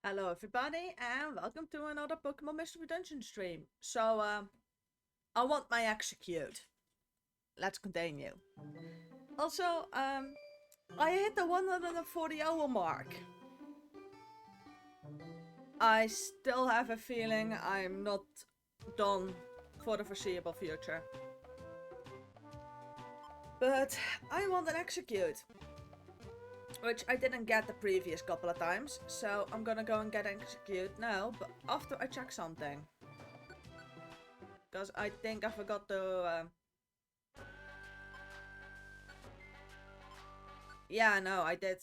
Hello everybody and welcome to another Pokemon Mystery Dungeon stream. I want my execute. Let's continue. Also, I hit the 140 hour mark. I still have a feeling I'm not done for the foreseeable future. But I want an execute. Which I didn't get the previous couple of times, so I'm gonna go and get execute now, but after I check something. Because I think I forgot to... Yeah, no, I did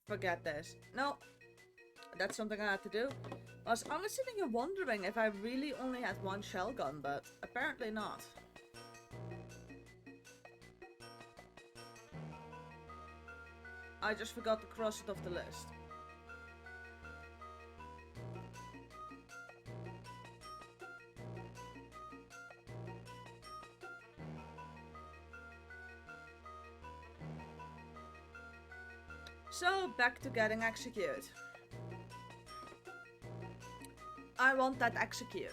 forget this. No, that's something I had to do. I was sitting here wondering if I really only had one shell gun, but apparently not. I just forgot to cross it off the list. So, back to getting execute. I want that execute.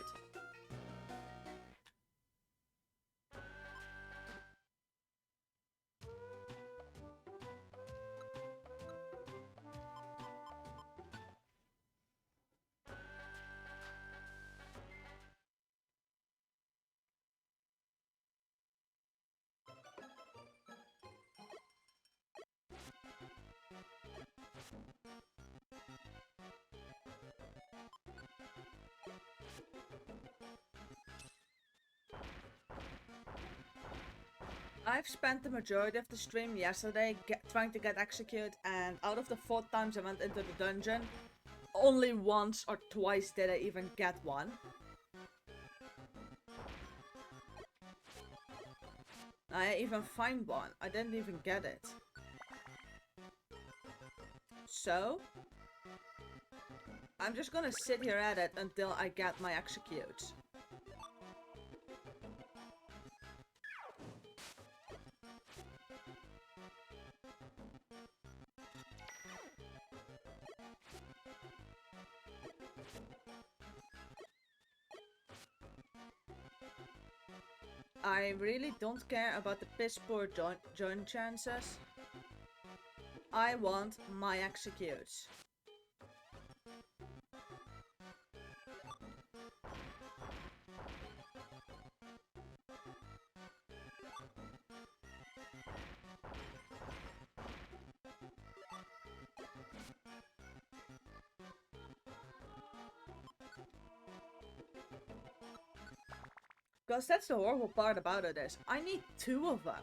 I've spent the majority of the stream yesterday trying to get execute, and out of the 4 times I went into the dungeon, only once or twice did I even get one. I even find one. I didn't even get it. So, I'm just gonna sit here at it until I get my executes. I really don't care about the piss poor join chances. I want my executes. Because that's the horrible part about it is, I need 2 of them.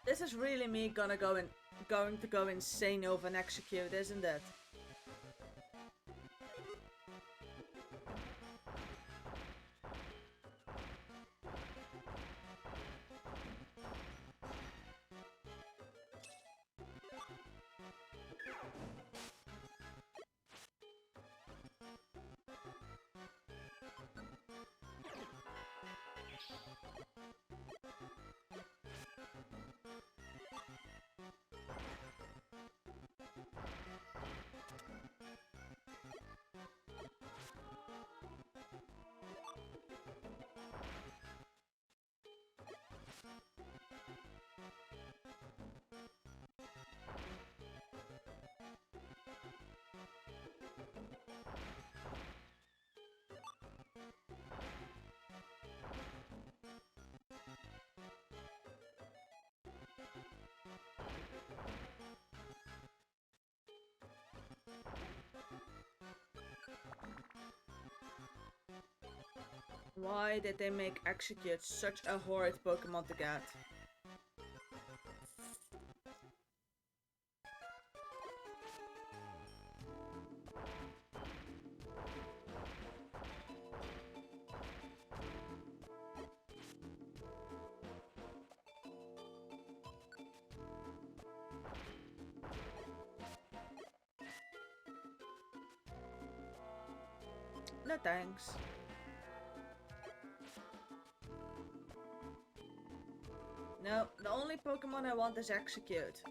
This is really me going to go insane over an execute, isn't it? Why did they make Execute such a horrid Pokemon to get? No thanks. No, the only Pokemon I want is Execute.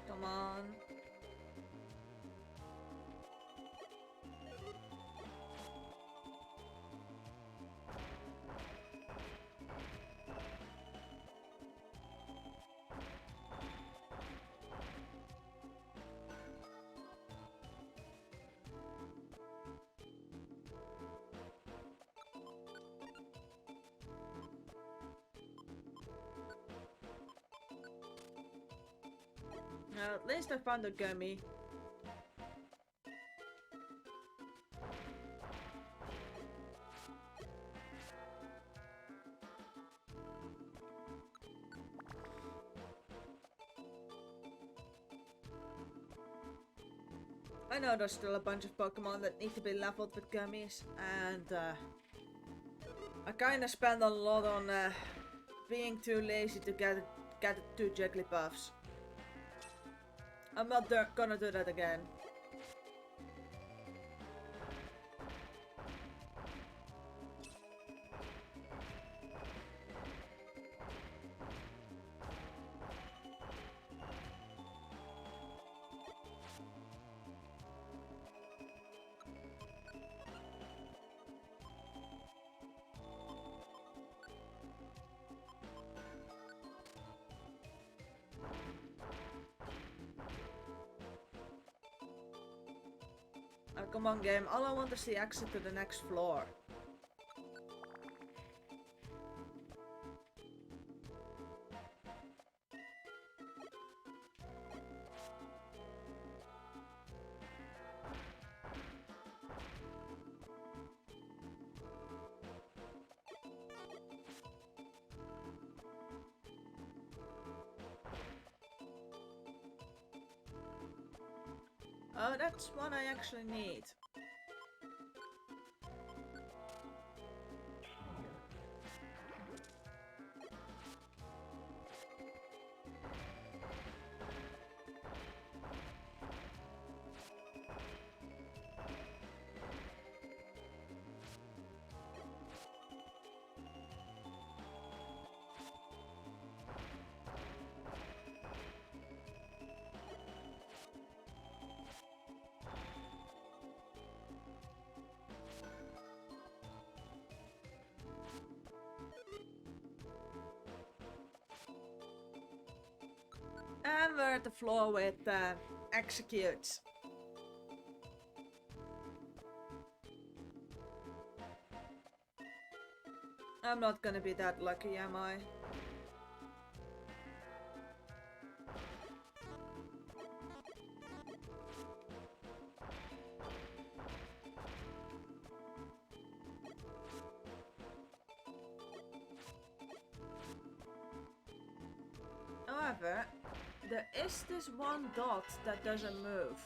Come on. Now, at least I found a gummy. I know there's still a bunch of Pokemon that need to be leveled with gummies, and I kinda spend a lot on being too lazy to get 2 Jigglypuffs. I'm not gonna do that again. Oh, come on, game. All I want is the exit to the next floor. Oh, that's one I actually need. And we're at the floor with Execute. I'm not gonna be that lucky, am I? However, there is this one dot that doesn't move.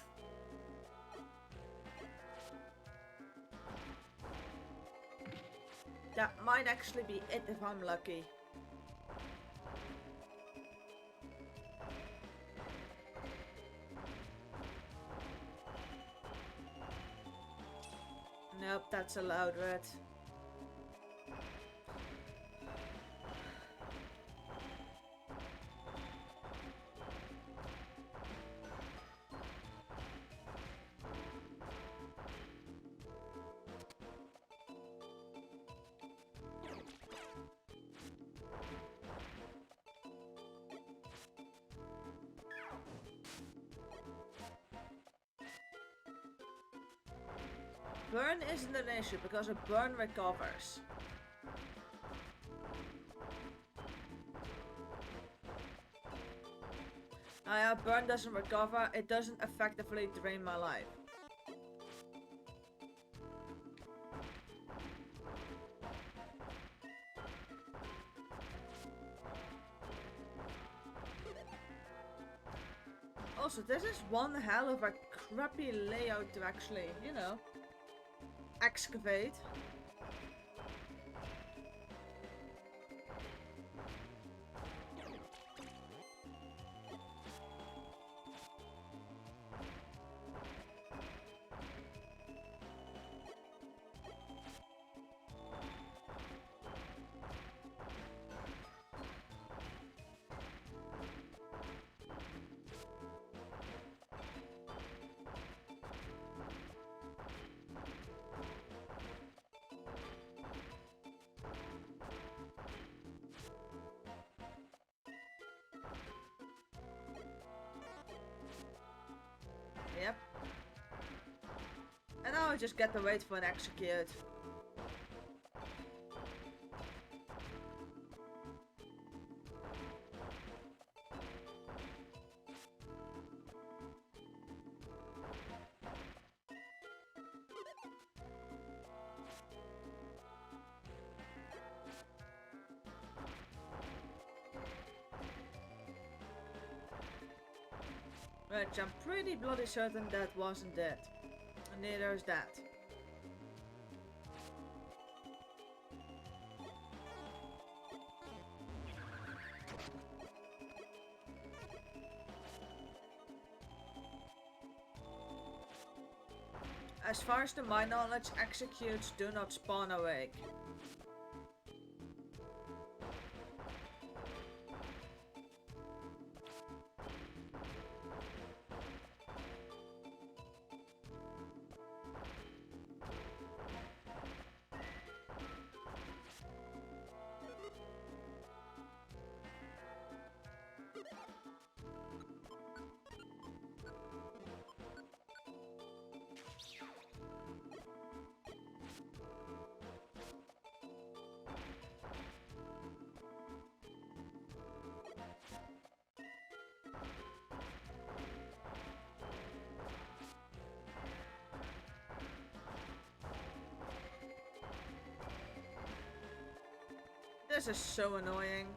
That might actually be it if I'm lucky. Nope, that's a loud red. burn isn't an issue because a burn recovers. Yeah, burn doesn't recover, it doesn't effectively drain my life. Also, this is one hell of a crappy layout to actually, you know, excavate. Yep. And now I just get to wait for an execute. Which I'm pretty bloody certain that wasn't it. And neither is that. As far as to my knowledge, executes do not spawn awake. This is so annoying.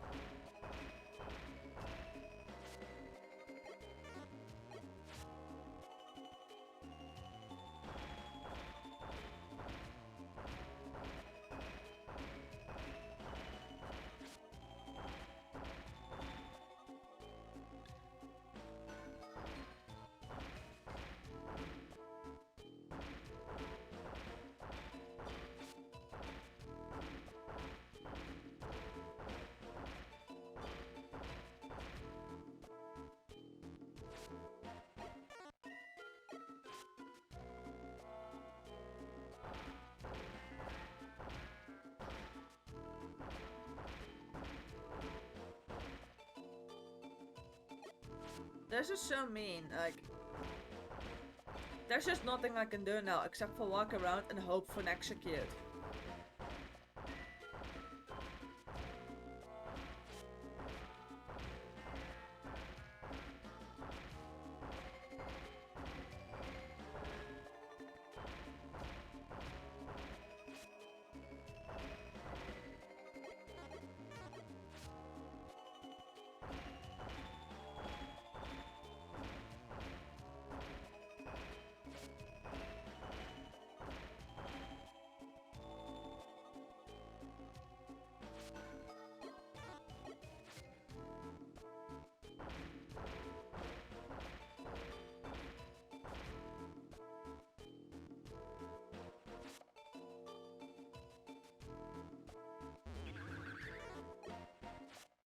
This is so mean, like... There's just nothing I can do now except for walk around and hope for an execute.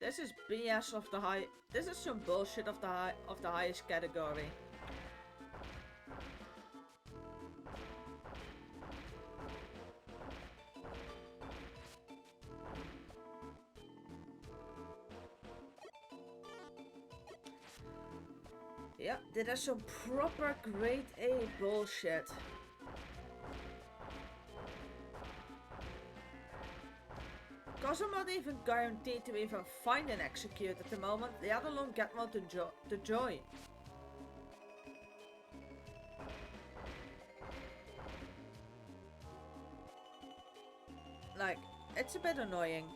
This is BS of the high. This is some bullshit of the highest category. Yep, this is some proper grade A bullshit. Plus, I'm not even guaranteed to even find an execute at the moment, let alone get one to join. Like, it's a bit annoying.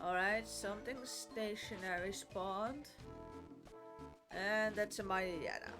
Alright, something stationary spawned. And that's a Mariana.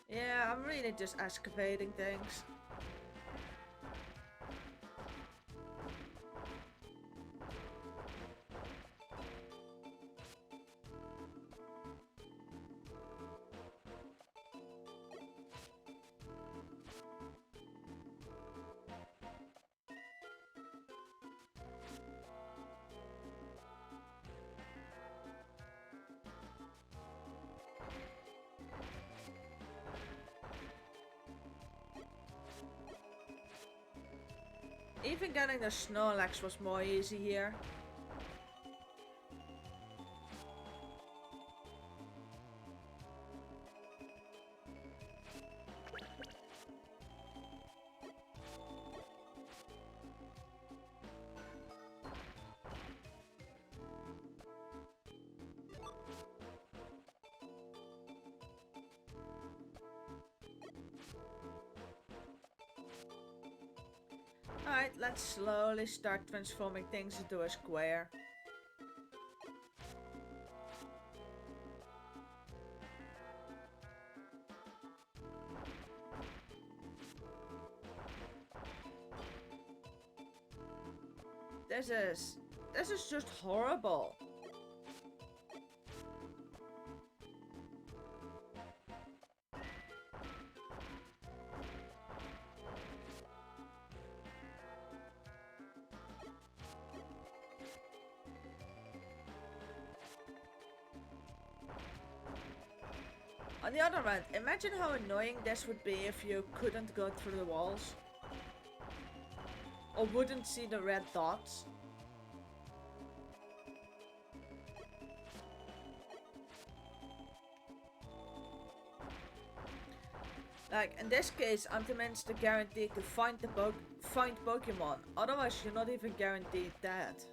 Yeah, I'm really just excavating things. Even getting the Snorlax was more easy here. Alright, let's slowly start transforming things into a square. This is just horrible. On the other hand, imagine how annoying this would be if you couldn't go through the walls. Or wouldn't see the red dots. Like, in this case, I'm convinced to guarantee to find Pokemon. Otherwise, you're not even guaranteed that.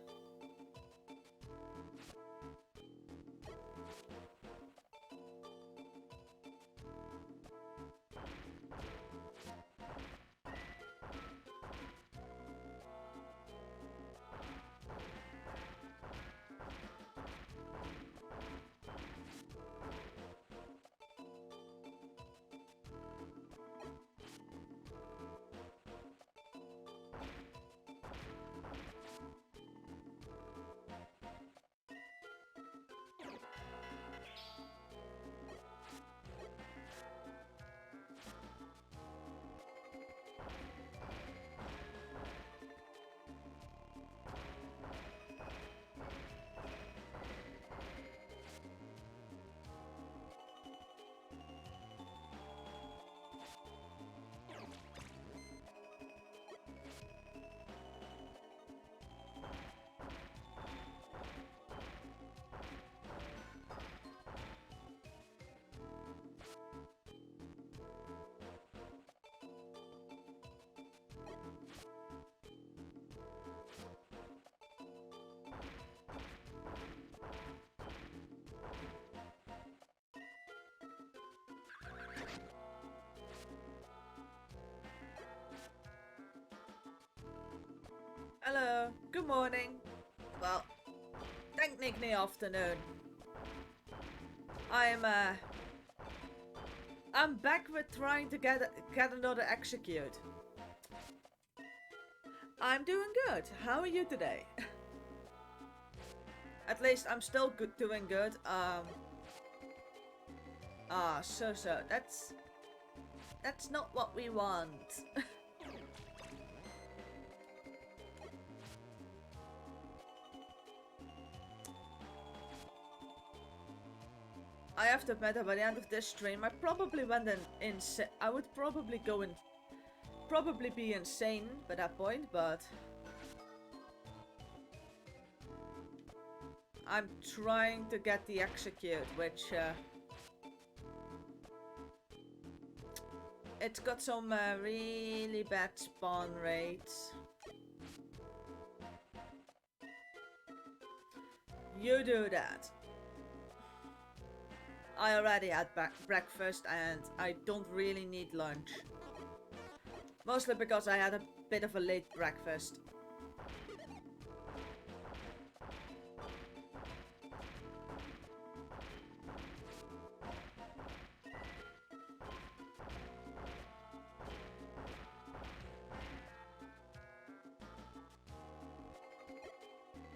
Hello. Good morning. Well, technically afternoon. I'm back with trying to get another execute. I'm doing good. How are you today? At least I'm still doing good. So that's not what we want. I have to admit that by the end of this stream, I probably went insane. I would probably probably be insane by that point, but I'm trying to get the execute, which it's got some really bad spawn rates. You do that. I already had breakfast and I don't really need lunch. Mostly because I had a bit of a late breakfast.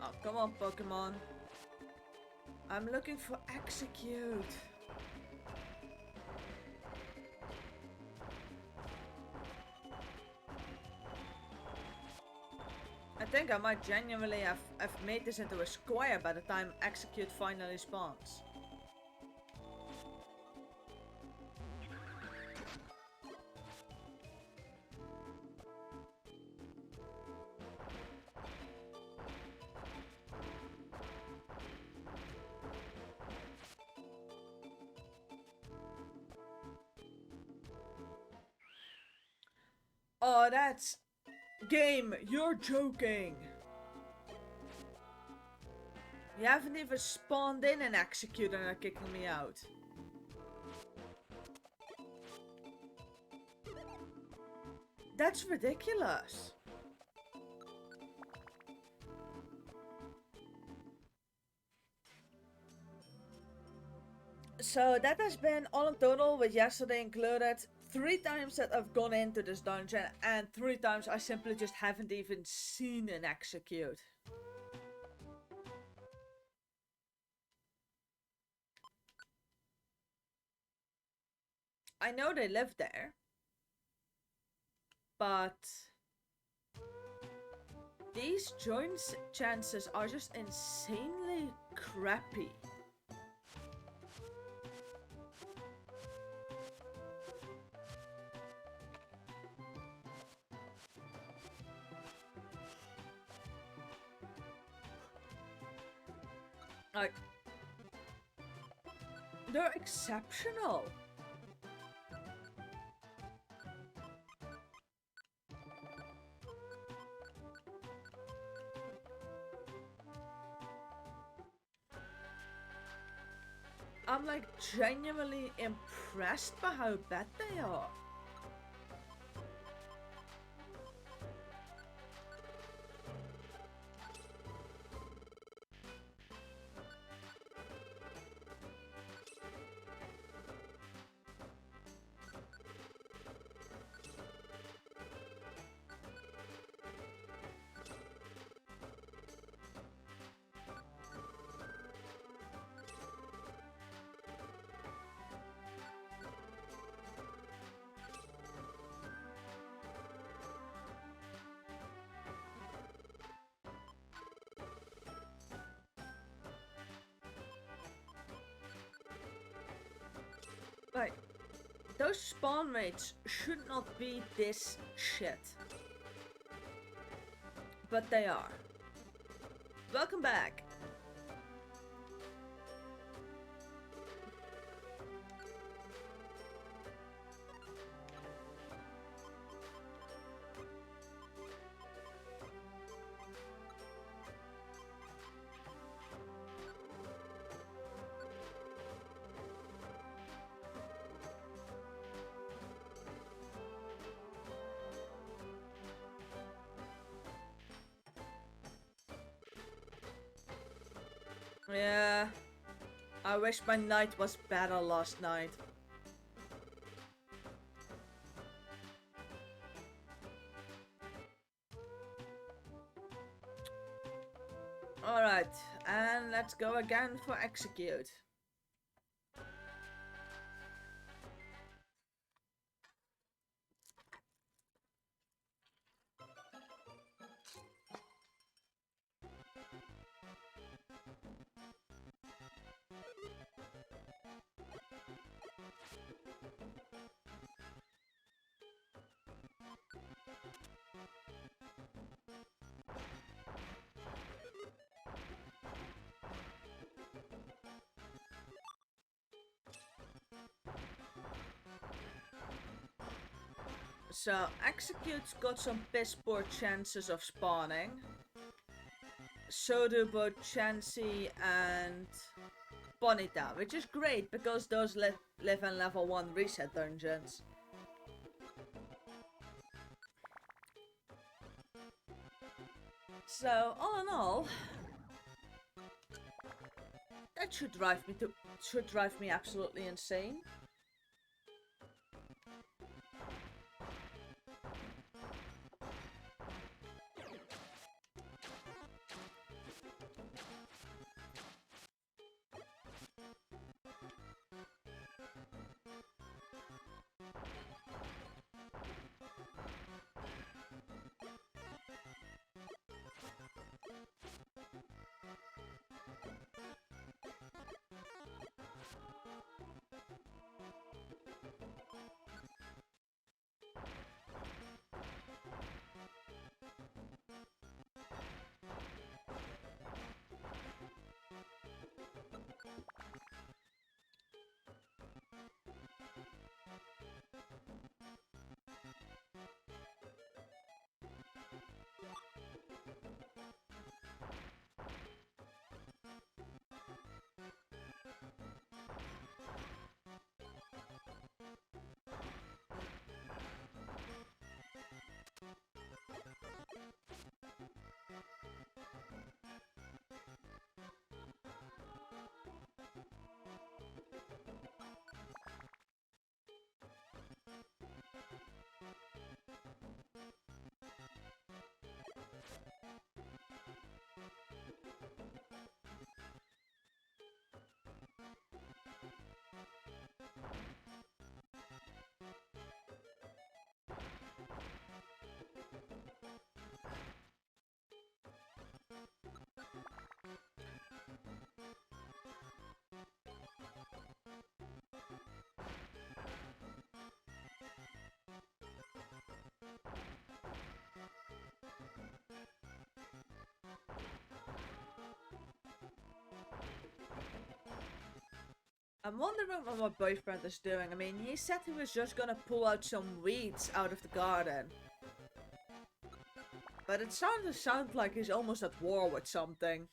Oh, come on, Pokemon. I'm looking for execute. I think I might genuinely have made this into a square by the time execute finally spawns. Oh, that's... Game, you're joking! You haven't even spawned in an execute and are kicking me out. That's ridiculous. So that has been all in total, with yesterday included, 3 times that I've gone into this dungeon, and 3 times I simply just haven't even seen an execute. I know they live there, but these joint chances are just insanely crappy. Like, they're exceptional. I'm like genuinely impressed by how bad they are. Like, those spawn rates should not be this shit. But they are. Welcome back. Yeah, I wish my night was better last night. Alright, and let's go again for execute. So, Execute's got some piss poor chances of spawning. So do both Chansey and Bonita, which is great because those live in level 1 reset dungeons. So, all in all, that should drive me absolutely insane. I'm wondering what my boyfriend is doing. I mean, he said he was just gonna pull out some weeds out of the garden. But it sounds like he's almost at war with something.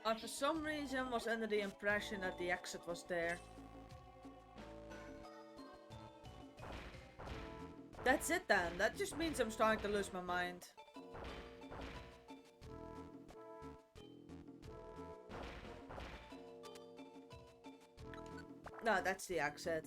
I for some reason was under the impression that the exit was there. That's it then. That just means I'm starting to lose my mind. No, that's the exit.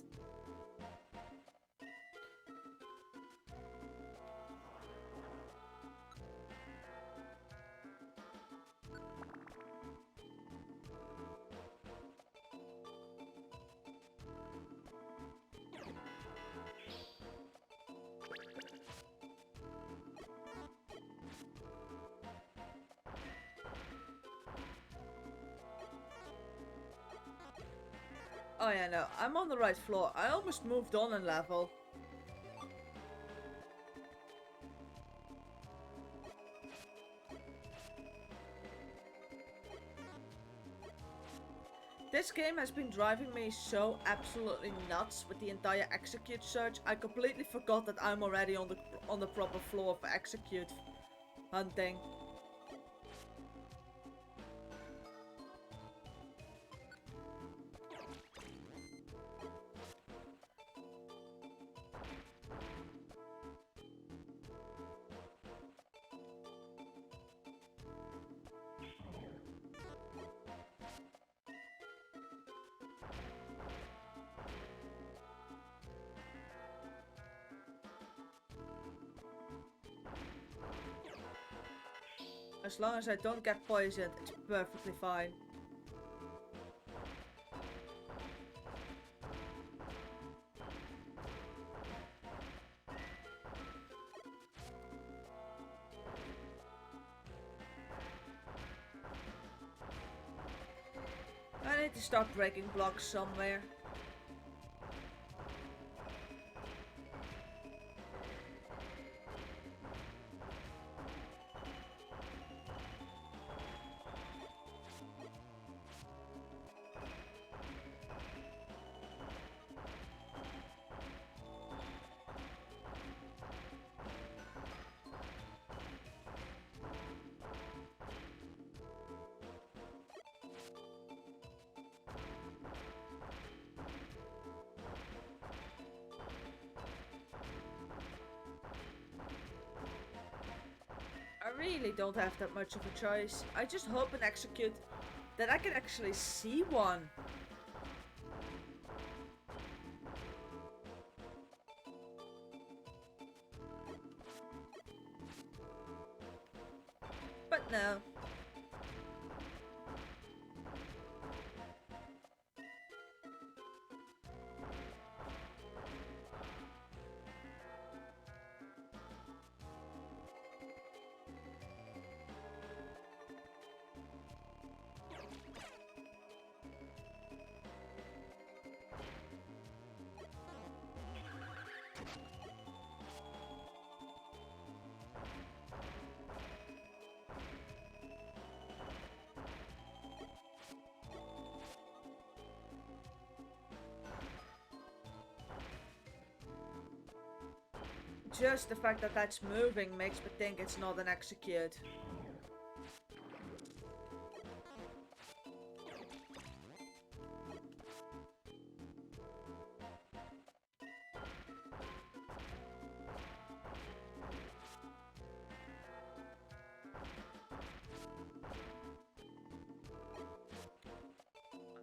Oh yeah, no, I'm on the right floor. I almost moved on in level. This game has been driving me so absolutely nuts with the entire execute search. I completely forgot that I'm already on the proper floor for execute hunting. As long as I don't get poisoned, it's perfectly fine. I need to start breaking blocks somewhere. I really don't have that much of a choice. I just hope and execute that I can actually see one. But no. Just the fact that that's moving makes me think it's not an execute.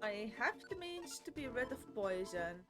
I have the means to be rid of poison.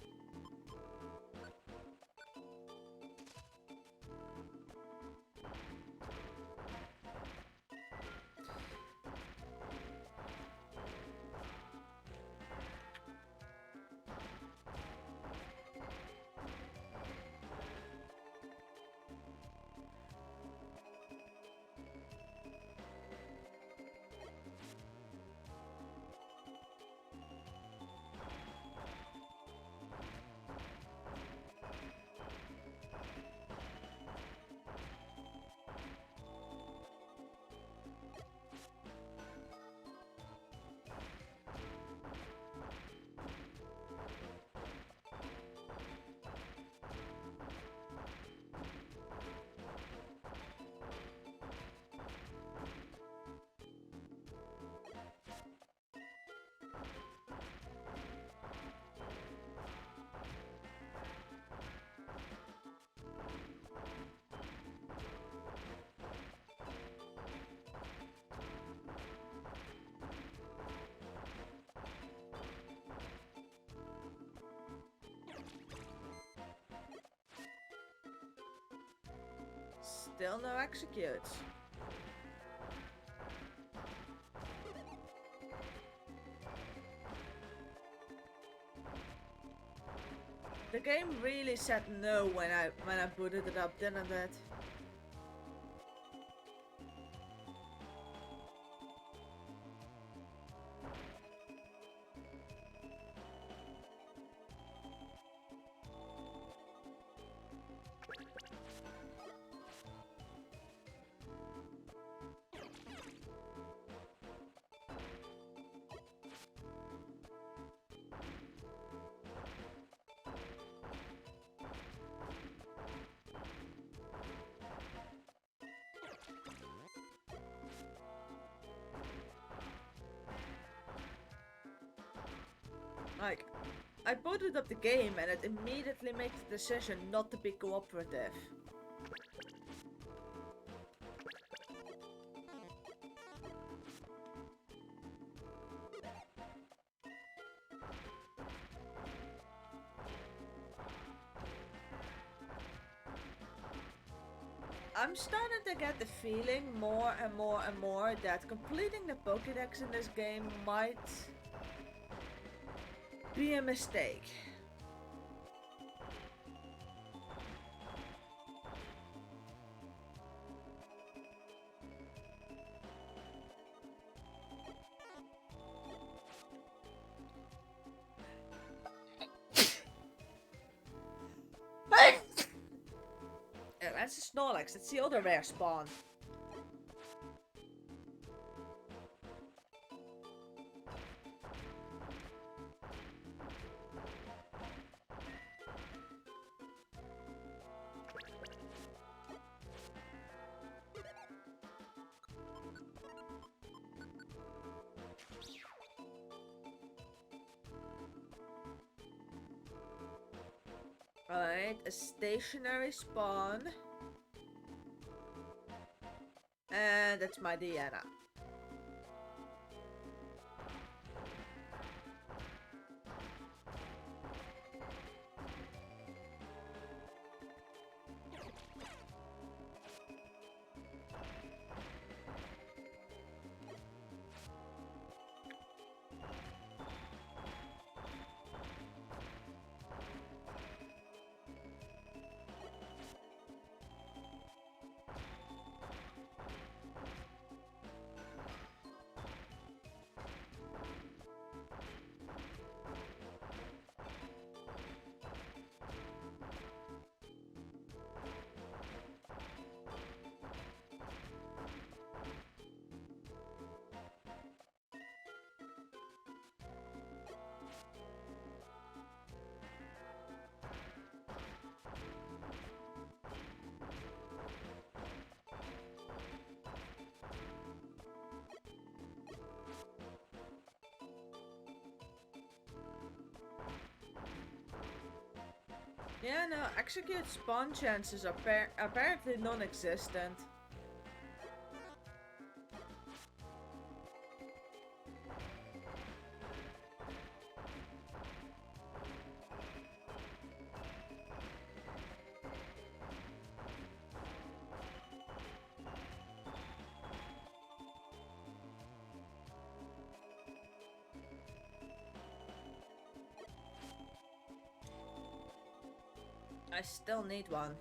Still no executes. The game really said no when I booted it up, didn't it? Like, I booted up the game and it immediately makes the decision not to be cooperative. I'm starting to get the feeling more and more and more that completing the Pokédex in this game might be a mistake. Yeah, that's a Snorlax, it's the other rare spawn. Alright, a stationary spawn. And that's my Diana. Yeah, no, execute spawn chances are apparently non-existent. I still need one.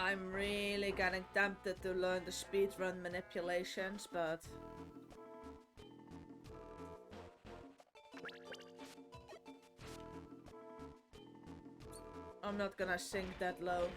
I'm really getting tempted to learn the speedrun manipulations, but I'm not gonna sink that low.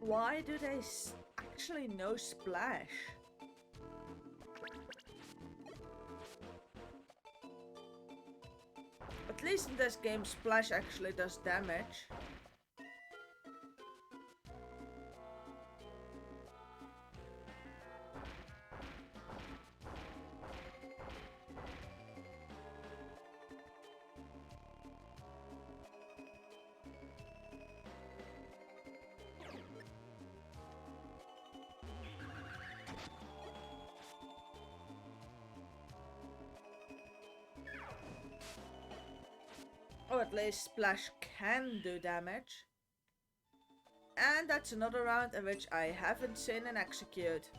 Why do they actually no splash? At least in this game, splash actually does damage. Or at least splash can do damage. And that's another round in which I haven't seen an execute.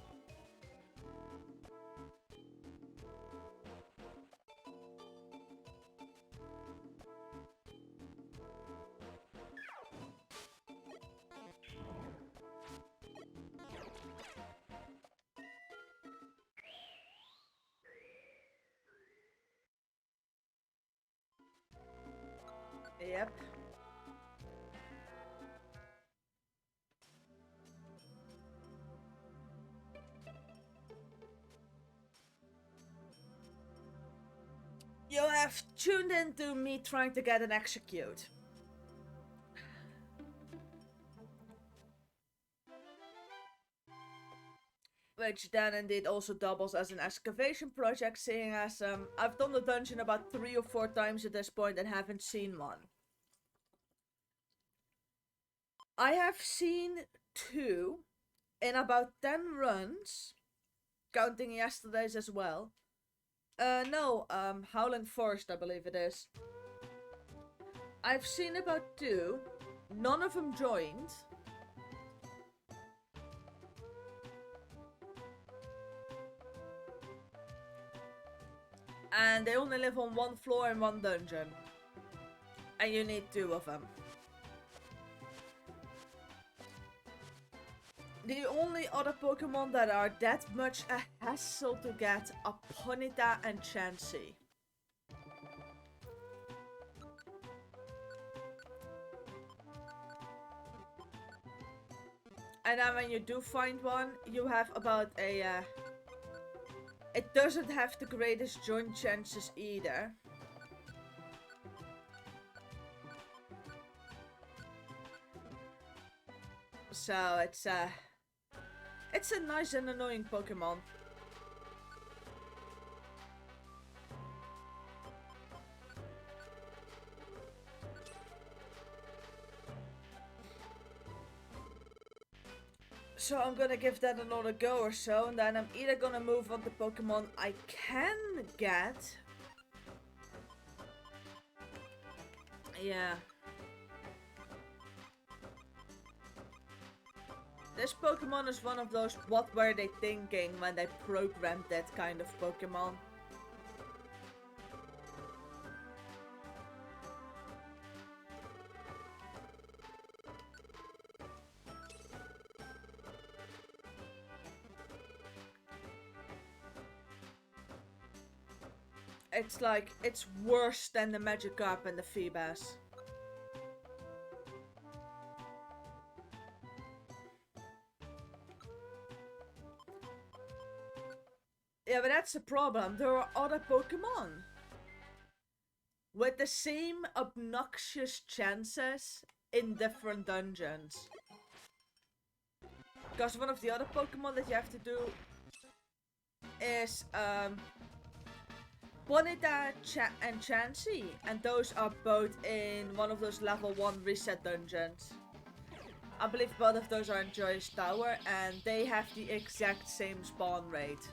Yep. You have tuned into me trying to get an execute. Which then indeed also doubles as an excavation project, seeing as I've done the dungeon about 3 or 4 times at this point and haven't seen one. I have seen 2 in about 10 runs, counting yesterday's as well. No, Howling Forest, I believe it is. I've seen about 2, none of them joined. And they only live on 1 floor in 1 dungeon. And you need 2 of them. The only other Pokemon that are that much a hassle to get are Ponyta and Chansey. And then when you do find one, you have about a It doesn't have the greatest joint chances either. So it's a nice and annoying Pokemon. So I'm gonna give that another go or so, and then I'm either gonna move on to Pokemon I can get. Yeah. This Pokemon is one of those what were they thinking when they programmed that kind of Pokemon. It's like, it's worse than the Magikarp and the Feebas. Yeah, but that's the problem. There are other Pokemon with the same obnoxious chances in different dungeons. Because one of the other Pokemon that you have to do is Bonita and Chansey, and those are both in one of those level 1 reset dungeons. I believe both of those are in Joyous Tower, and they have the exact same spawn rate.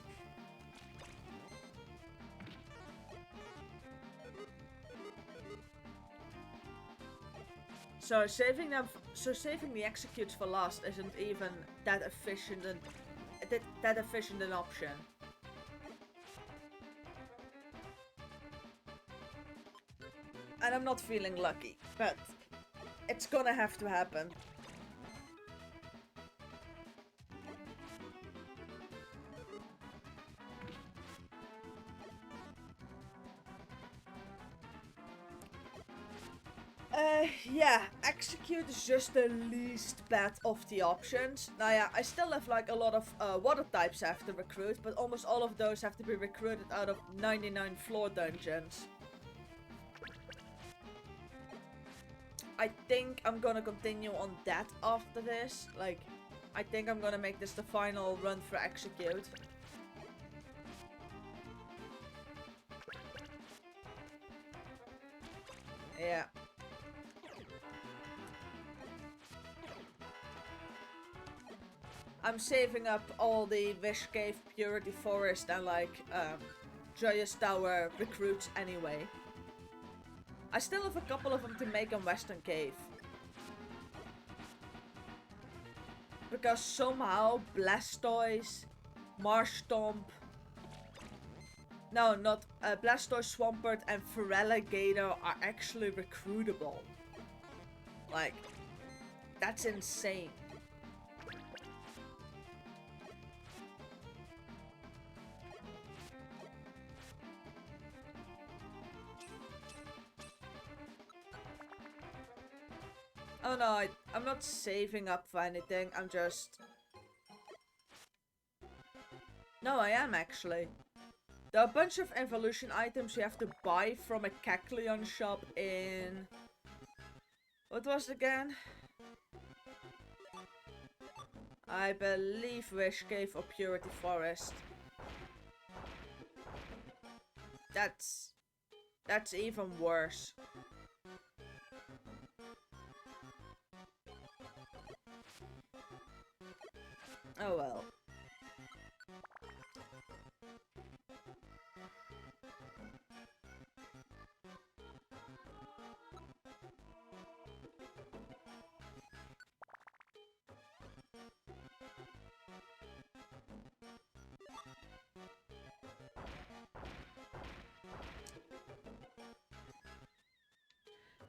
So saving the executes for last isn't even that efficient an option. And I'm not feeling lucky, but it's gonna have to happen. Yeah, execute is just the least bad of the options. Now yeah, I still have like a lot of water types I have to recruit, but almost all of those have to be recruited out of 99 floor dungeons. I think I'm gonna continue on that after this. Like, I think I'm gonna make this the final run for execute. Yeah. I'm saving up all the Wish Cave, Purity Forest, and like Joyous Tower recruits anyway. I still have a couple of them to make in Western Cave. Because somehow Blastoise, Marshtomp... No, not Blastoise, Swampert, and Feraligatr are actually recruitable. Like, that's insane. Oh no, I'm not saving up for anything, I'm just... No, I am actually. There are a bunch of evolution items you have to buy from a Kecleon shop in... What was it again? I believe Wish Cave or Purity Forest. That's even worse. Oh well.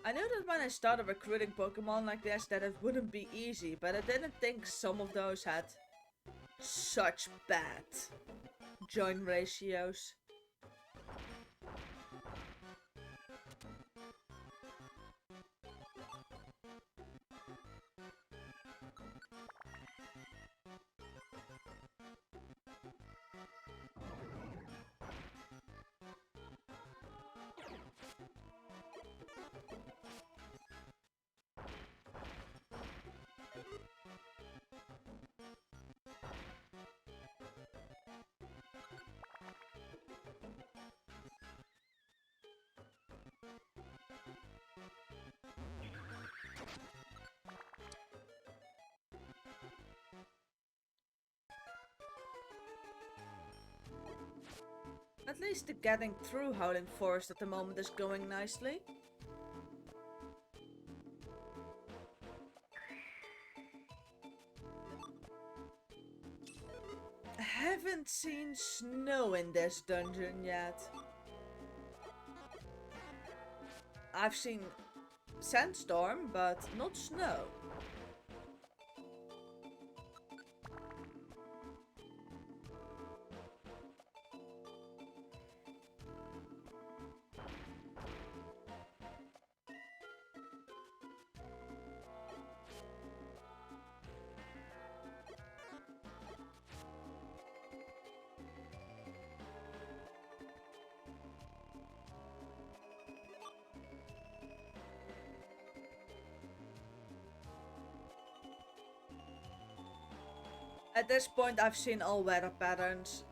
I knew that when I started recruiting Pokemon like this that it wouldn't be easy, but I didn't think some of those had such bad join ratios. at least the getting through Howling Forest at the moment is going nicely. I haven't seen snow in this dungeon yet. I've seen sandstorm, but not snow. At this point, I've seen all weather patterns.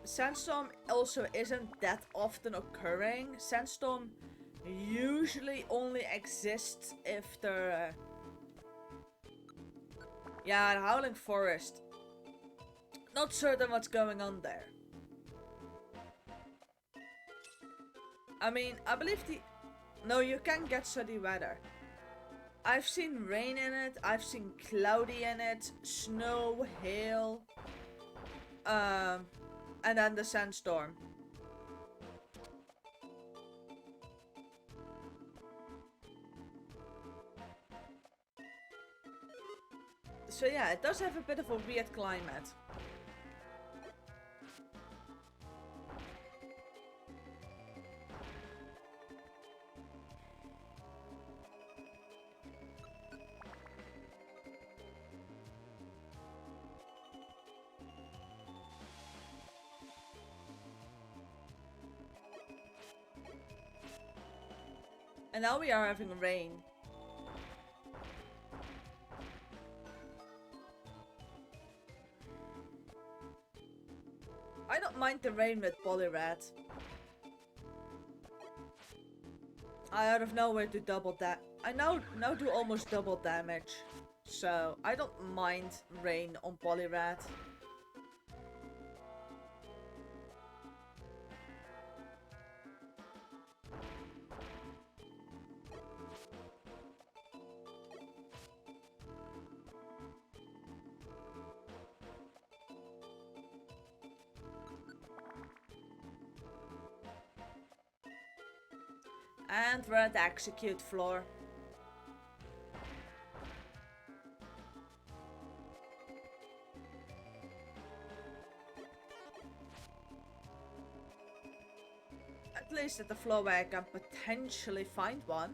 Sandstorm also isn't that often occurring. Sandstorm usually only exists if they're... yeah, the Howling Forest. Not certain what's going on there. I mean, I believe the... no, you can get sunny weather. I've seen rain in it, I've seen cloudy in it, snow, hail, and then the sandstorm. So yeah, it does have a bit of a weird climate. And now we are having rain. I don't mind the rain with Polyrat. I out of nowhere do double that. I now do almost double damage. So I don't mind rain on Polyrat. And we're at the execute floor. At least at the floor where I can potentially find one.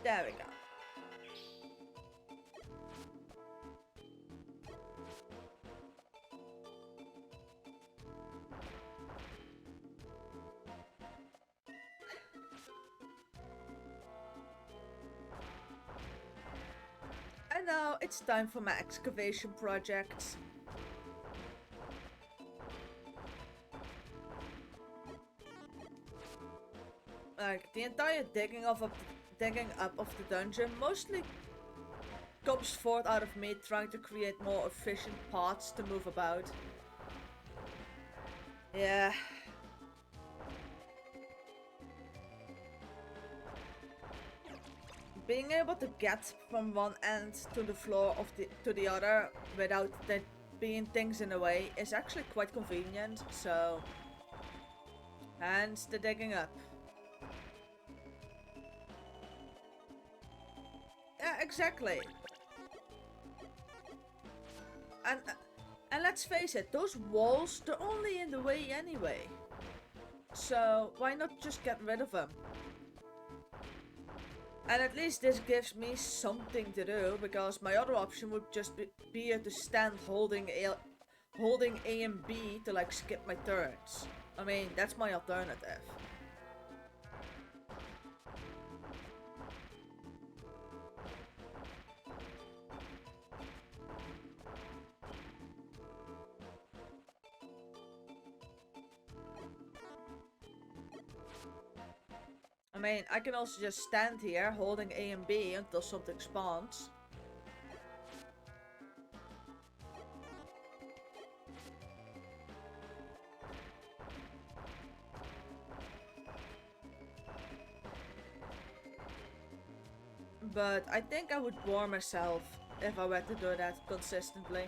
There we go. And now it's time for my excavation projects. Like the entire digging up of the dungeon mostly comes forth out of me trying to create more efficient paths to move about. Yeah. Being able to get from one end to the floor of the other without there being things in the way is actually quite convenient, so hence the digging up. Yeah, exactly. And let's face it, those walls, they're only in the way anyway. So why not just get rid of them? And at least this gives me something to do, because my other option would just be to stand holding A and B to like skip my turns. I mean, that's my alternative. I mean, I can also just stand here holding A and B until something spawns. But I think I would bore myself if I were to do that consistently.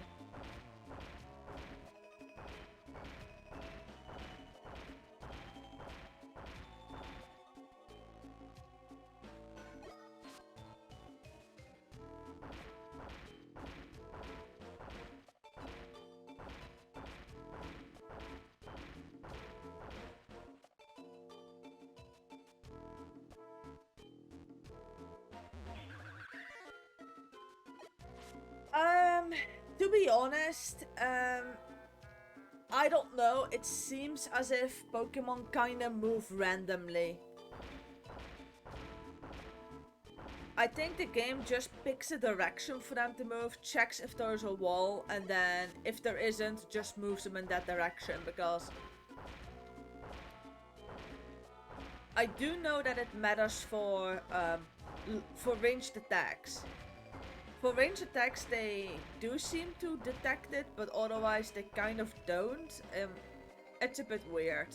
To be honest, I don't know. It seems as if Pokemon kinda move randomly. I think the game just picks a direction for them to move, checks if there's a wall, and then if there isn't, just moves them in that direction, because I do know that it matters for ranged attacks. For ranged attacks, they do seem to detect it, but otherwise they kind of don't. It's a bit weird.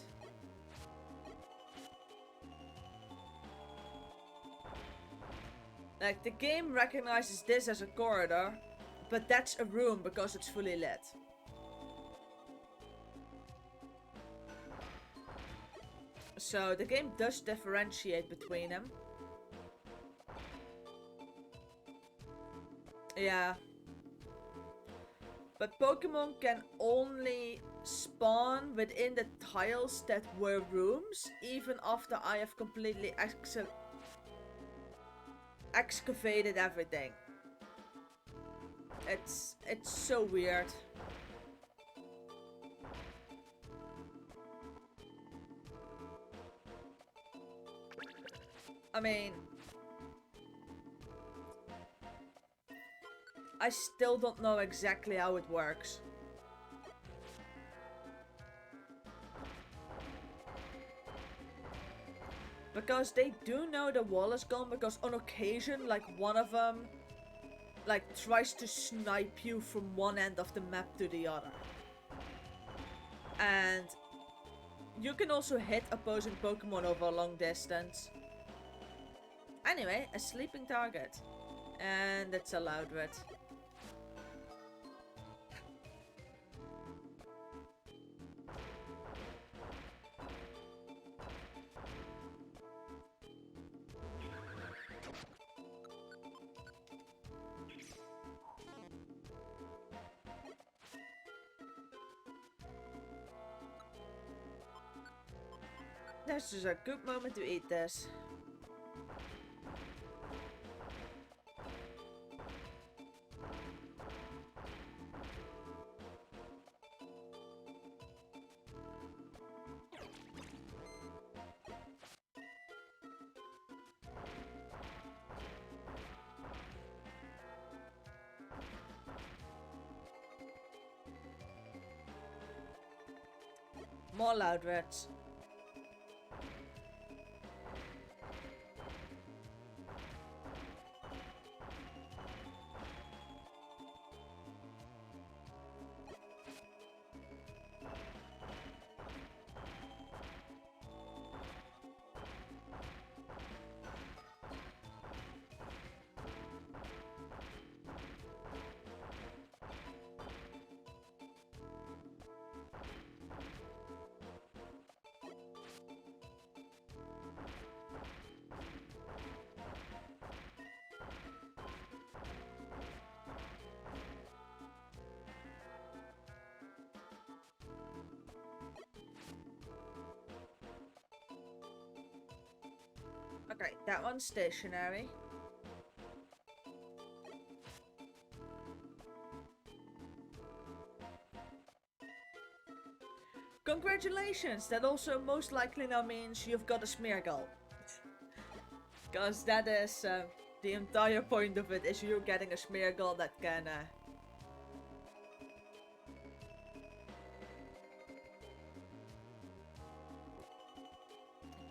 Like, the game recognizes this as a corridor, but that's a room because it's fully lit. So the game does differentiate between them. Yeah. But Pokemon can only spawn within the tiles that were rooms, even after I have completely excavated everything. It's so weird. I mean, I still don't know exactly how it works. Because they do know the wall is gone, because on occasion, like, one of them, like, tries to snipe you from one end of the map to the other. And you can also hit opposing Pokemon over a long distance. Anyway, a sleeping target. And it's a Loudred. This is a good moment to eat this. More Loudreds. Okay, that one's stationary. Congratulations! That also most likely now means you've got a Smeargle. Because that is the entire point of it, is you getting a Smeargle that can...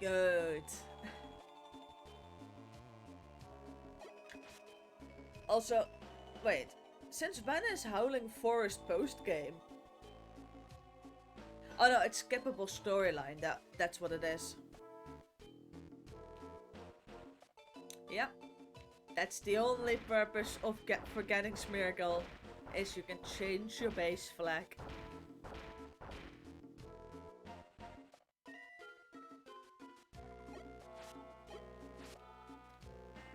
Good. Also, wait. Since when is Howling Forest post-game? Oh no, it's skippable storyline. That's what it is. Yeah. That's the only purpose of for getting Smeargle, is you can change your base flag.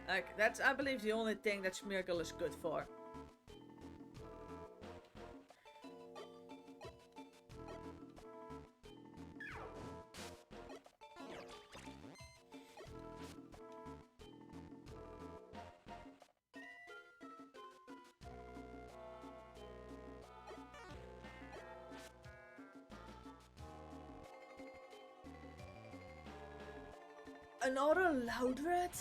Like, that's, I believe, the only thing that Smeargle is good for. Another Loudred?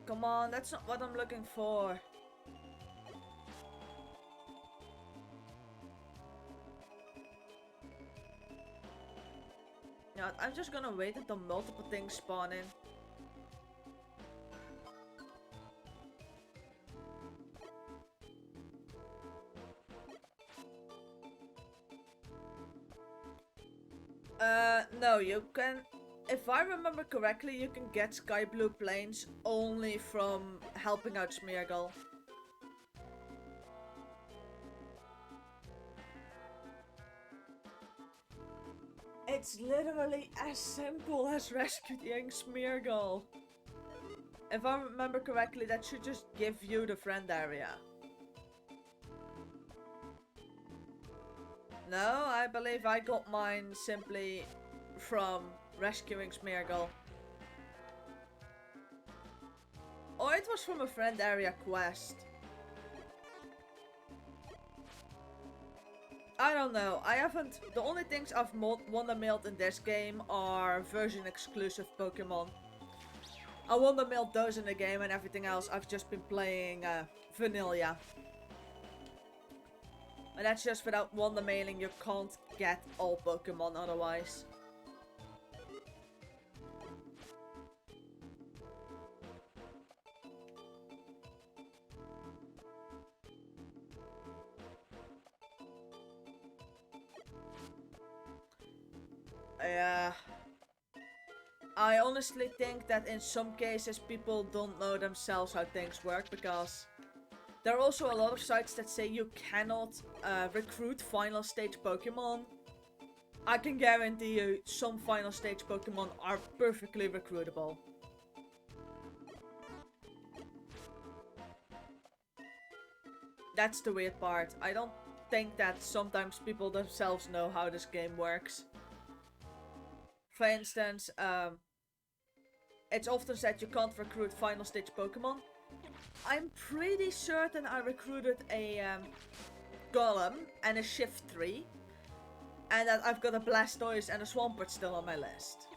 Come on, that's not what I'm looking for. Yeah, I'm just gonna wait until multiple things spawn in. No, you can... If I remember correctly, you can get Sky Blue Plains only from helping out Smeargle. It's literally as simple as rescuing Smeargle. If I remember correctly, that should just give you the friend area. No, I believe I got mine simply from rescuing Smeargle. Or it was from a friend area quest. I don't know. I haven't... The only things I've wonder mailed in this game are version exclusive Pokémon. I wonder mailed those in the game, and everything else I've just been playing vanilla. And that's just without wonder mailing, you can't get all Pokémon otherwise. Yeah. I honestly think that in some cases people don't know themselves how things work, because there are also a lot of sites that say you cannot recruit final stage Pokemon. I can guarantee you some final stage Pokemon are perfectly recruitable. That's the weird part. I don't think that sometimes people themselves know how this game works. For instance, it's often said you can't recruit final stage Pokemon. I'm pretty certain I recruited a Golem and a Shift 3. And that I've got a Blastoise and a Swampert still on my list.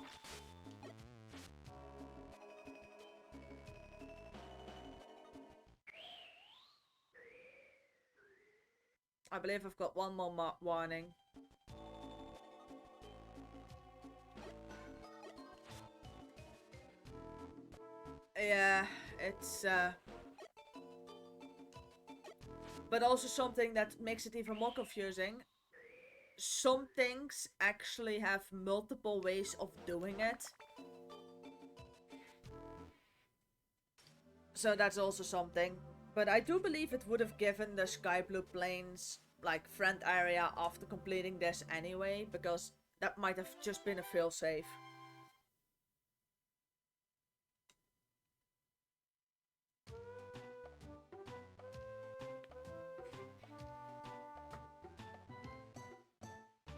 I believe I've got one more warning. Yeah, it's but also something that makes it even more confusing. Some things actually have multiple ways of doing it. So that's also something. But I do believe it would have given the Sky Blue Plains like friend area after completing this anyway, because that might have just been a failsafe.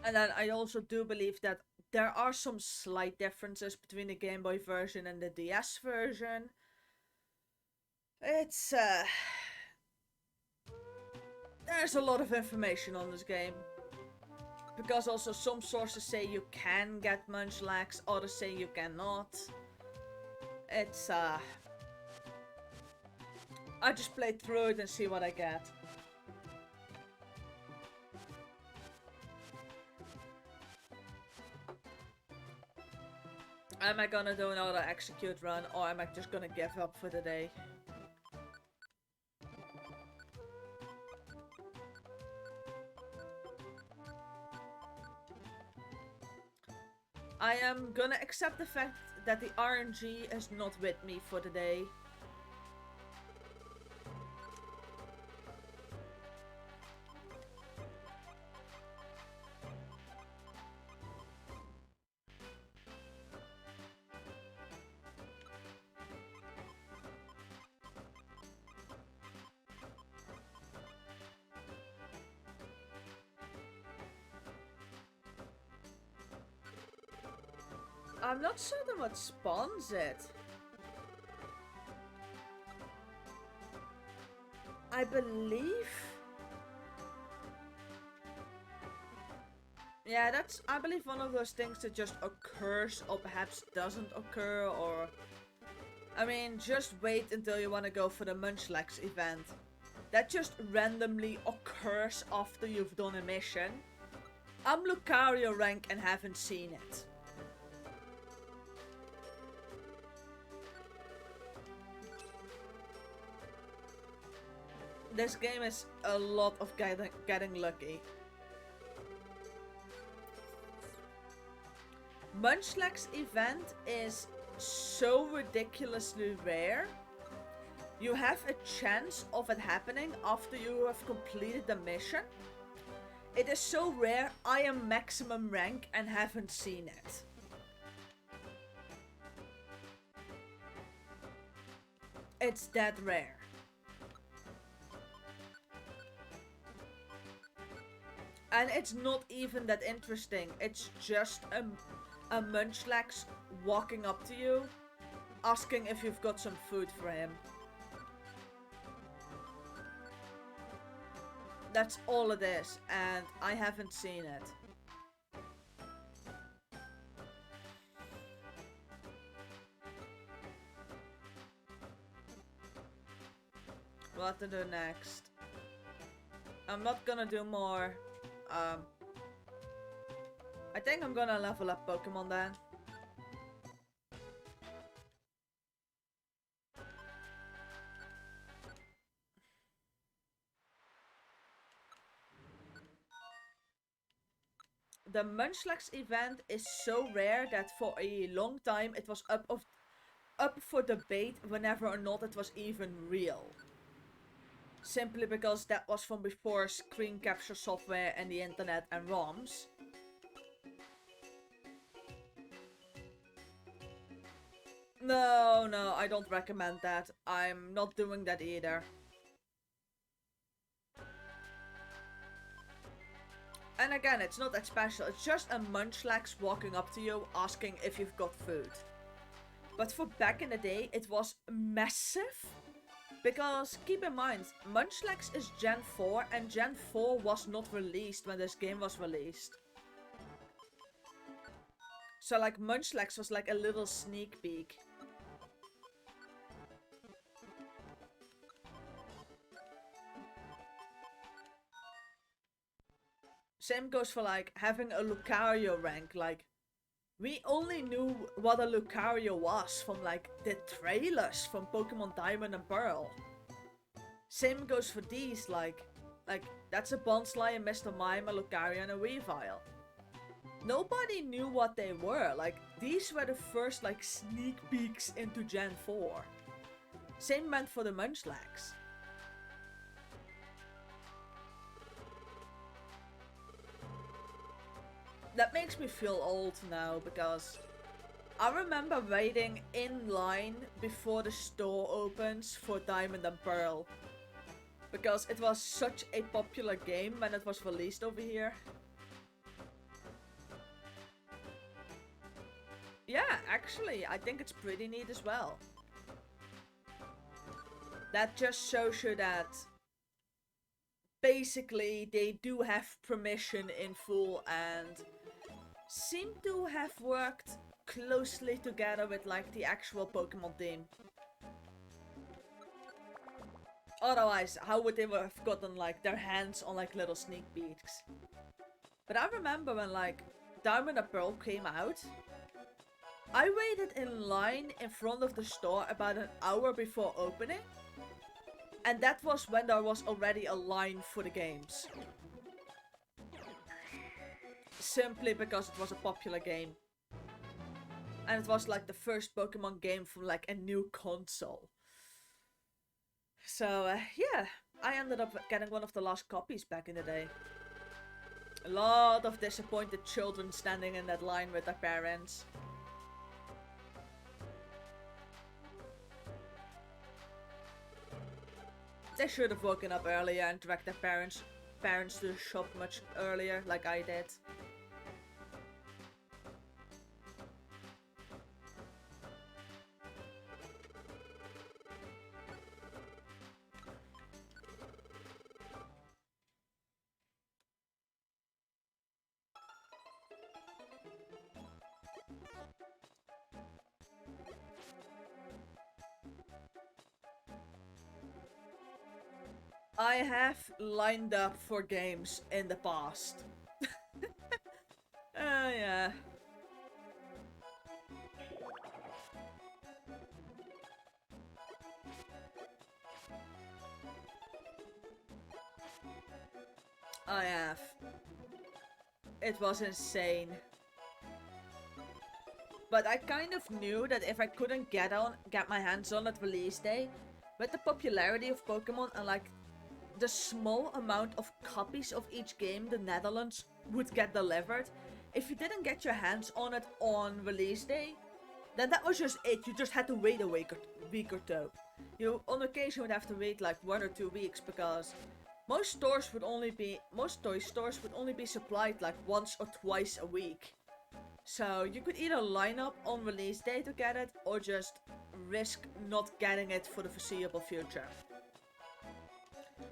And then I also do believe that there are some slight differences between the Game Boy version and the DS version. It's there's a lot of information on this game. Because also some sources say you can get Munchlax, others say you cannot. It's I just play through it and see what I get. Am I gonna do another execute run, or am I just gonna give up for the day? I am gonna accept the fact that the RNG is not with me for the day. I'm not certain what spawns it. I believe... Yeah, that's, I believe, one of those things that just occurs or perhaps doesn't occur, or... I mean, just wait until you want to go for the Munchlax event. That just randomly occurs after you've done a mission. I'm Lucario rank and haven't seen it. This game is a lot of getting lucky. Munchlax event is so ridiculously rare. You have a chance of it happening after you have completed the mission. It is so rare, I am maximum rank and haven't seen it. It's that rare. And it's not even that interesting. It's just a Munchlax walking up to you, asking if you've got some food for him. That's all it is, and I haven't seen it. What to do next? I'm not gonna do more. I think I'm gonna level up Pokemon then. The Munchlax event is so rare that for a long time it was up for debate whenever or not it was even real. Simply because that was from before screen capture software and the internet and ROMs. No, I don't recommend that. I'm not doing that either. And again, it's not that special. It's just a Munchlax walking up to you asking if you've got food. But for back in the day, it was massive. Because keep in mind, Munchlax is Gen 4 and Gen 4 was not released when this game was released. So like Munchlax was like a little sneak peek. Same goes for like having a Lucario rank. Like, we only knew what a Lucario was from like the trailers from Pokemon Diamond and Pearl. Same goes for these, like that's a Bonsly, a Mr. Mime, a Lucario, and a Weavile. Nobody knew what they were. Like, these were the first like sneak peeks into Gen 4. Same meant for the Munchlax. That makes me feel old now, because I remember waiting in line before the store opens for Diamond and Pearl. Because it was such a popular game when it was released over here. Yeah, actually, I think it's pretty neat as well. That just shows you that basically they do have permission in full and seem to have worked closely together with like the actual Pokemon team. Otherwise, how would they have gotten like their hands on like little sneak peeks? But I remember when like Diamond and Pearl came out, I waited in line in front of the store about an hour before opening. And that was when there was already a line for the games. Simply because it was a popular game. And it was like the first Pokemon game from like a new console. So yeah, I ended up getting one of the last copies back in the day. A lot of disappointed children standing in that line with their parents. They should have woken up earlier and dragged their parents to the shop much earlier, like I did. I have lined up for games in the past. Yeah. I have. It was insane. But I kind of knew that if I couldn't get my hands on at release day, with the popularity of Pokemon and like the small amount of copies of each game the Netherlands would get delivered, if you didn't get your hands on it on release day, then that was just it. You just had to wait a week or two. You on occasion would have to wait like 1 or 2 weeks because most toy stores would only be supplied like once or twice a week. So you could either line up on release day to get it or just risk not getting it for the foreseeable future.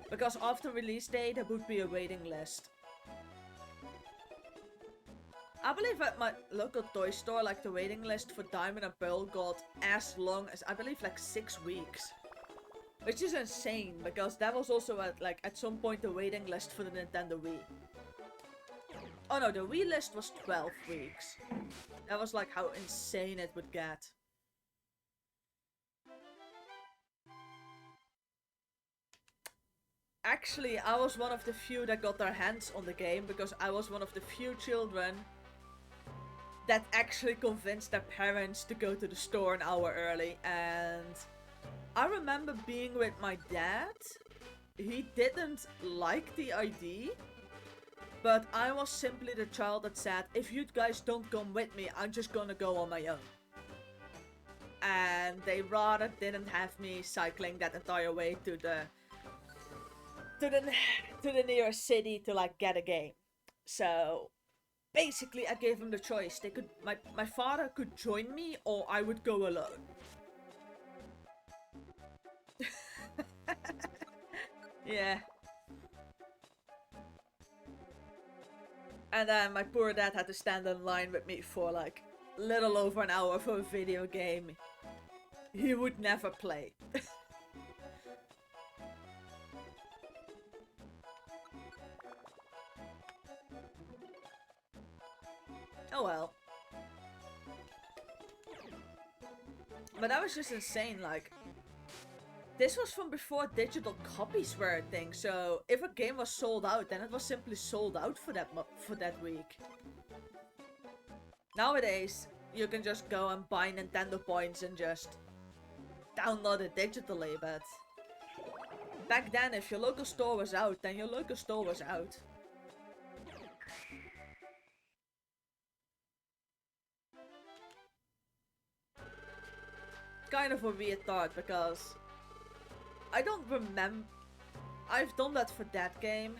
Because after release day there would be a waiting list. I believe at my local toy store, like the waiting list for Diamond and Pearl got as long as, I believe, like 6 weeks. Which is insane, because that was also at some point the waiting list for the Nintendo Wii. Oh no, the Wii list was 12 weeks. That was like how insane it would get. Actually, I was one of the few that got their hands on the game, because I was one of the few children that actually convinced their parents to go to the store an hour early. And I remember being with my dad. He didn't like the idea, but I was simply the child that said, if you guys don't come with me, I'm just gonna go on my own. And they rather didn't have me cycling that entire way to the nearest city to like get a game. So basically I gave him the choice. My father could join me or I would go alone. Yeah. And then my poor dad had to stand in line with me for like little over an hour for a video game he would never play. Oh well. But that was just insane, like, this was from before digital copies were a thing, so if a game was sold out, then it was simply sold out for that week. Nowadays, you can just go and buy Nintendo points and just download it digitally, but back then, if your local store was out, then your local store was out. Kind of a weird thought, because I don't remember. I've done that for that game.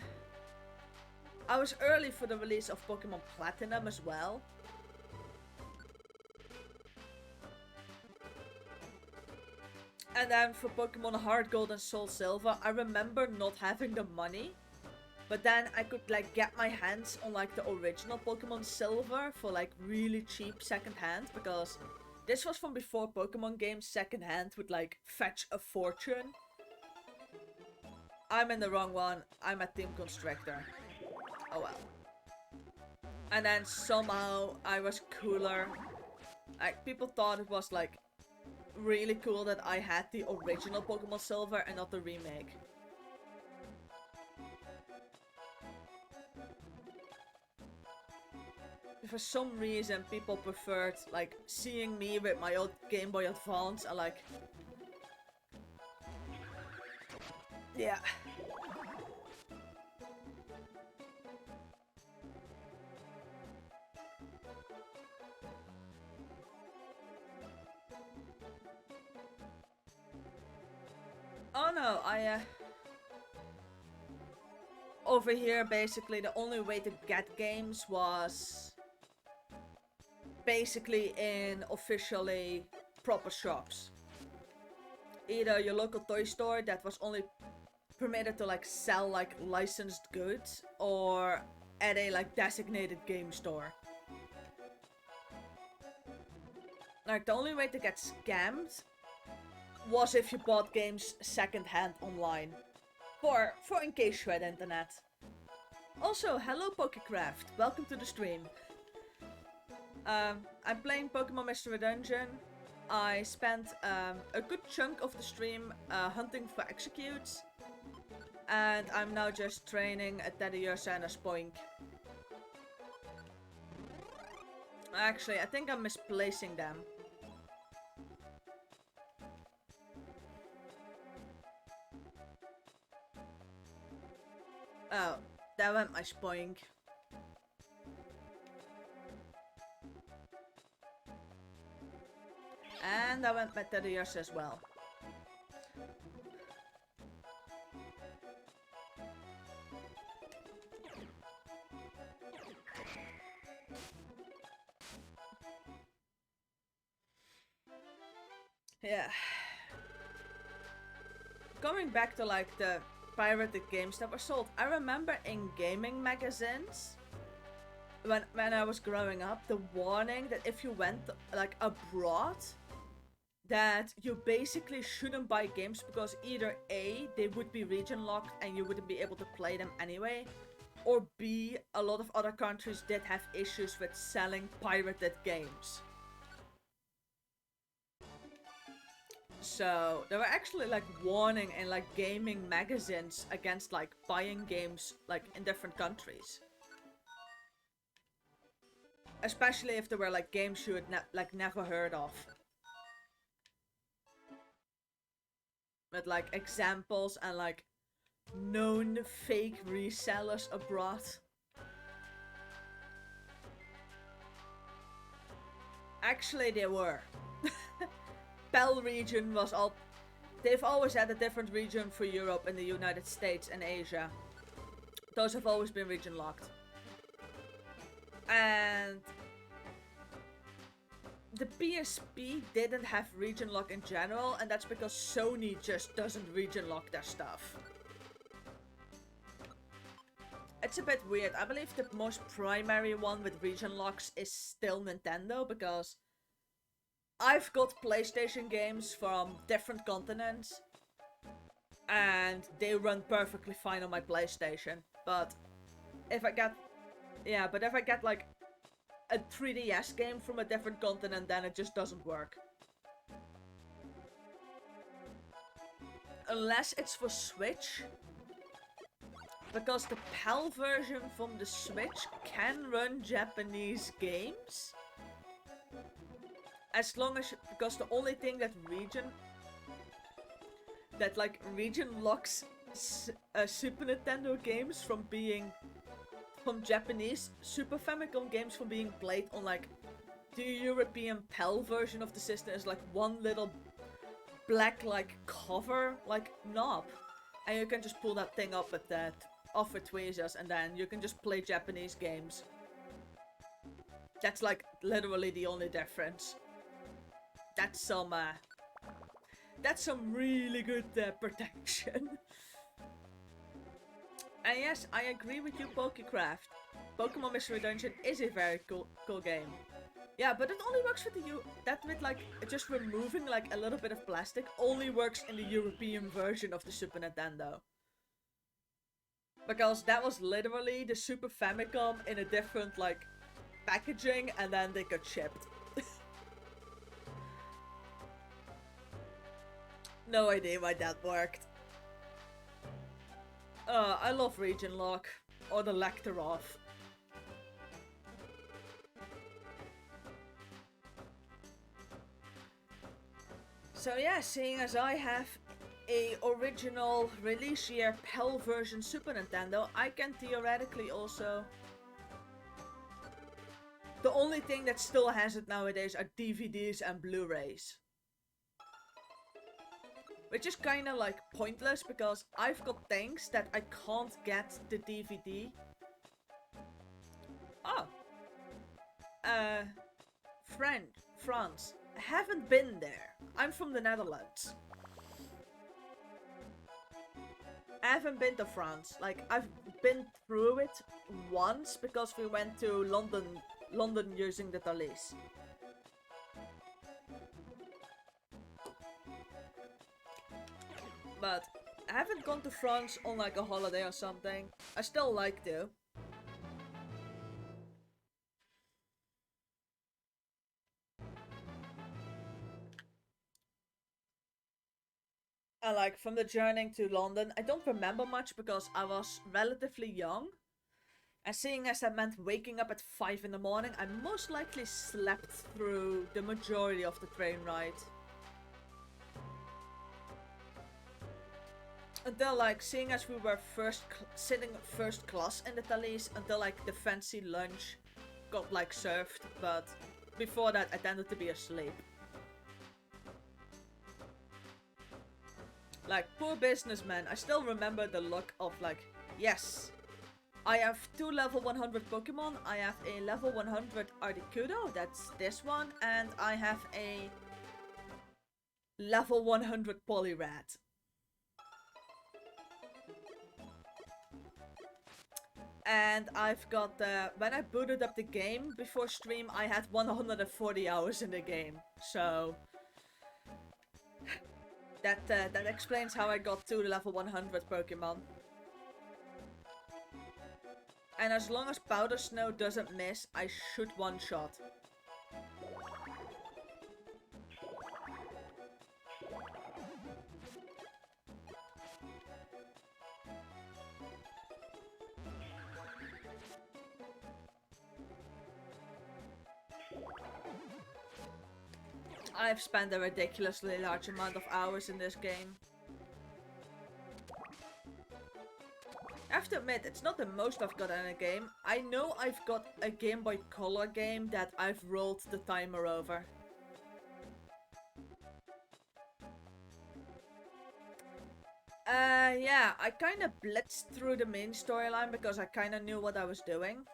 I was early for the release of Pokemon Platinum as well. And then for Pokemon Heart Gold and Soul Silver, I remember not having the money. But then I could like get my hands on like the original Pokemon Silver for like really cheap secondhand, because this was from before Pokemon games secondhand would like fetch a fortune. I'm in the wrong one. I'm at Team Constrictor. Oh well. And then somehow I was cooler Like, people thought it was like really cool that I had the original Pokemon Silver and not the remake. For some reason, people preferred like seeing me with my old Game Boy Advance and like, yeah. Oh no, over here basically the only way to get games was basically in officially proper shops. Either your local toy store that was only permitted to like sell like licensed goods, or at a like designated game store. Like the only way to get scammed was if you bought games secondhand online. For in case you had internet. Also, hello Pokécraft, welcome to the stream. I'm playing Pokemon Mystery Dungeon. I spent a good chunk of the stream hunting for executes. And I'm now just training a Teddiursa and a Spoink. Actually, I think I'm misplacing them. Oh, that went my Spoink. And that went my Teddiursa as well. Yeah. Going back to like the pirated games that were sold, I remember in gaming magazines when I was growing up, the warning that if you went like abroad, that you basically shouldn't buy games because either A, they would be region locked and you wouldn't be able to play them anyway, or B, a lot of other countries did have issues with selling pirated games. So there were actually like warning in like gaming magazines against like buying games like in different countries. Especially if there were like games you had like never heard of. With like examples and like known fake resellers abroad. Actually they were. Pell region was all... They've always had a different region for Europe and the United States and Asia. Those have always been region locked. And... the PSP didn't have region lock in general, and that's because Sony just doesn't region lock their stuff. It's a bit weird. I believe the most primary one with region locks is still Nintendo, because I've got PlayStation games from different continents, and they run perfectly fine on my PlayStation. But if I get... yeah, but if I get like a 3DS game from a different continent, then it just doesn't work. Unless it's for Switch. Because the PAL version from the Switch can run Japanese games. As long as... because the only thing that region locks Super Nintendo games from being... from Japanese Super Famicom games from being played on like the European PAL version of the system is like one little black like cover like knob, and you can just pull that thing up with that off with tweezers, and then you can just play Japanese games. That's like literally the only difference. That's some really good protection. And yes, I agree with you, Pokécraft. Pokemon Mystery Dungeon is a very cool game. Yeah, but it only works with that with like just removing like a little bit of plastic only works in the European version of the Super Nintendo. Because that was literally the Super Famicom in a different like packaging, and then they got shipped. No idea why that worked. I love region lock, or the lack thereof. So yeah, seeing as I have a original release year PAL version Super Nintendo, I can theoretically also... The only thing that still has it nowadays are DVDs and Blu-rays. Which is kinda like pointless because I've got things that I can't get the DVD. Oh. France. Haven't been there. I'm from the Netherlands. I haven't been to France. Like, I've been through it once because we went to London using the Thalys. But I haven't gone to France on like a holiday or something. I still like to. And like from the journey to London, I don't remember much because I was relatively young. And seeing as that meant waking up at 5 in the morning, I most likely slept through the majority of the train ride. Until like, seeing as we were sitting first class in the Thalys, until like the fancy lunch got like served, but before that I tended to be asleep. Like, poor businessman, I still remember the look of like, yes, I have 2 level 100 Pokemon, I have a level 100 Articuno, that's this one, and I have a level 100 Poliwrath. And I've got, when I booted up the game before stream, I had 140 hours in the game, so... that explains how I got to the level 100 Pokemon. And as long as Powder Snow doesn't miss, I should one-shot. I've spent a ridiculously large amount of hours in this game. I have to admit, it's not the most I've got in a game. I know I've got a Game Boy Color game that I've rolled the timer over. Yeah, I kinda blitzed through the main storyline because I kinda knew what I was doing.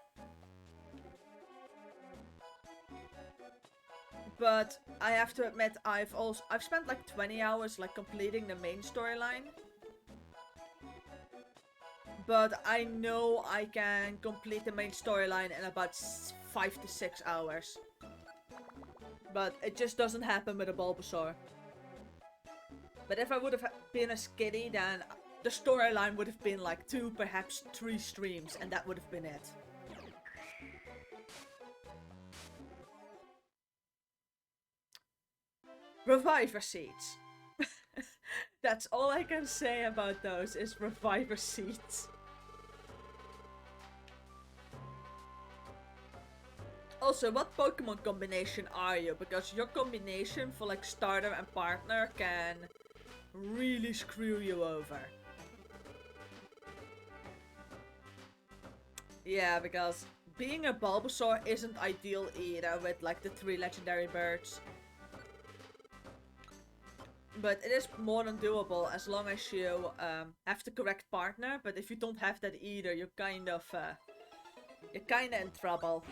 But I have to admit, I've spent like 20 hours like completing the main storyline. But I know I can complete the main storyline in about 5 to 6 hours. But it just doesn't happen with a Bulbasaur. But if I would have been a Skitty, then the storyline would have been like 2, perhaps 3 streams, and that would have been it. Reviver Seeds. That's all I can say about those, is Reviver Seeds. Also, what Pokemon combination are you? Because your combination for like starter and partner can really screw you over. Yeah, because being a Bulbasaur isn't ideal either with like the 3 legendary birds. But it is more than doable as long as you have the correct partner. But if you don't have that either, you're kinda in trouble.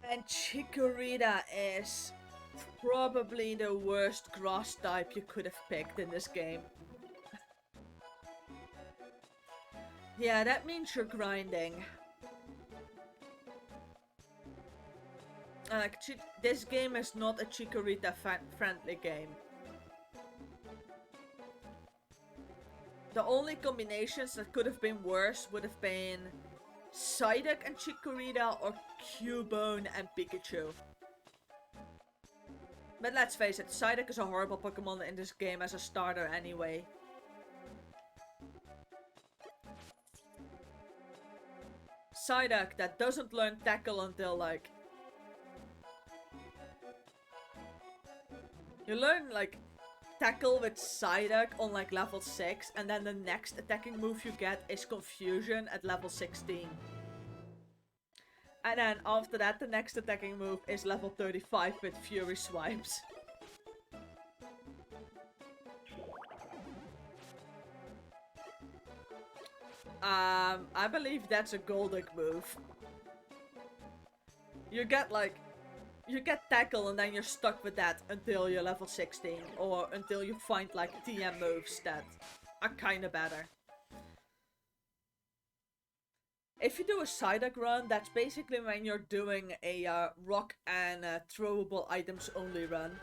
And Chikorita is probably the worst grass type you could have picked in this game. Yeah, that means you're grinding. Like, this game is not a Chikorita friendly game. The only combinations that could have been worse would have been Psyduck and Chikorita or Cubone and Pikachu. But let's face it, Psyduck is a horrible Pokemon in this game as a starter anyway. Psyduck that doesn't learn Tackle until like... You learn like Tackle with Psyduck on like level 6 and then the next attacking move you get is Confusion at level 16. And then after that the next attacking move is level 35 with Fury Swipes. I believe that's a Golduck move. You get like... You get Tackle and then you're stuck with that until you're level 16. Or until you find like TM moves that are kinda better. If you do a Psyduck run, that's basically when you're doing a rock and throwable items only run.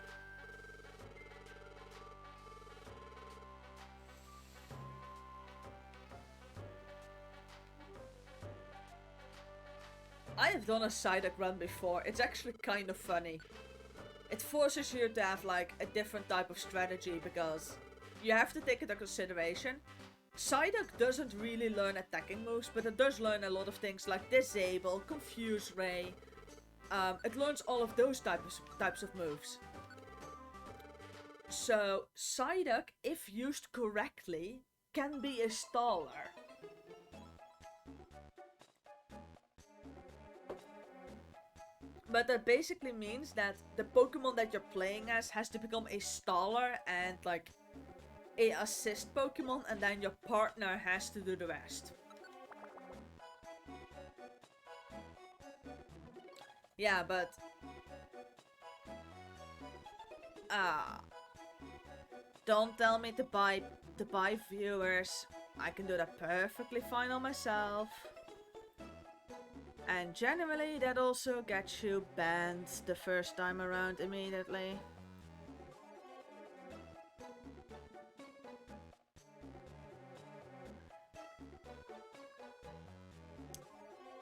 I have done a Psyduck run before. It's actually kind of funny. It forces you to have like a different type of strategy because you have to take into consideration. Psyduck doesn't really learn attacking moves, but it does learn a lot of things like Disable, Confuse Ray. It learns all of those types of moves. So Psyduck, if used correctly, can be a staller. But that basically means that the Pokemon that you're playing as has to become a staller and like a assist Pokemon, and then your partner has to do the rest. Yeah, but don't tell me to buy viewers. I can do that perfectly fine on myself. And generally, that also gets you banned the first time around immediately.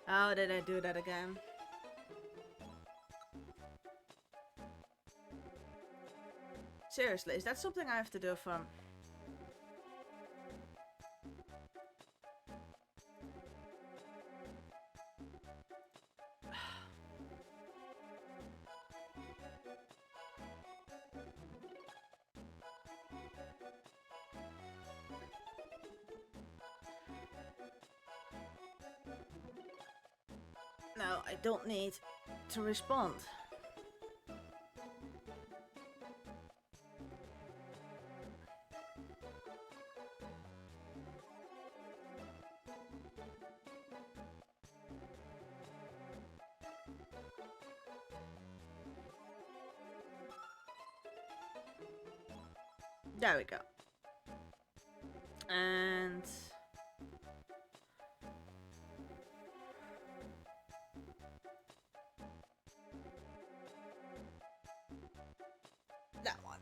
How did I do that again? Seriously, is that something I have to do from... No, I don't need to respond. There we go. And... that one.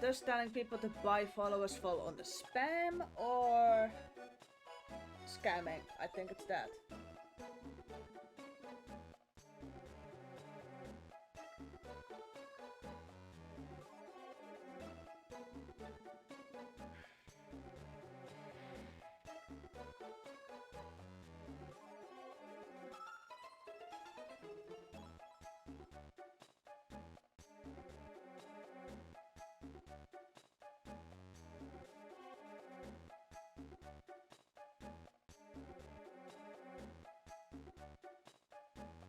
Does telling people to buy followers fall under spam or scamming? I think it's that.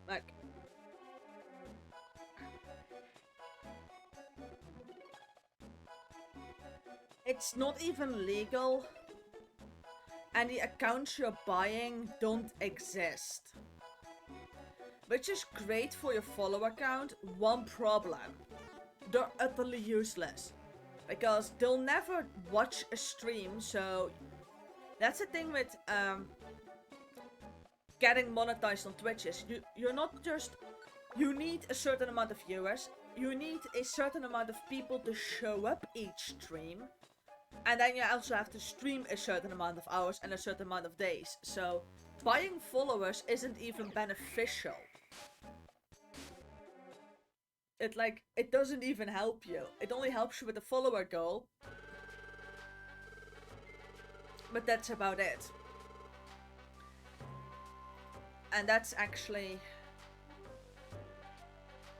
Like, it's not even legal, and the accounts you're buying don't exist. Which is great for your follower count. One problem: they're utterly useless. Because they'll never watch a stream, so that's the thing with getting monetized on Twitch is you're not just, you need a certain amount of viewers, you need a certain amount of people to show up each stream, and then you also have to stream a certain amount of hours and a certain amount of days. So buying followers isn't even beneficial. It doesn't even help you. It only helps you with the follower goal. But that's about it. And that's actually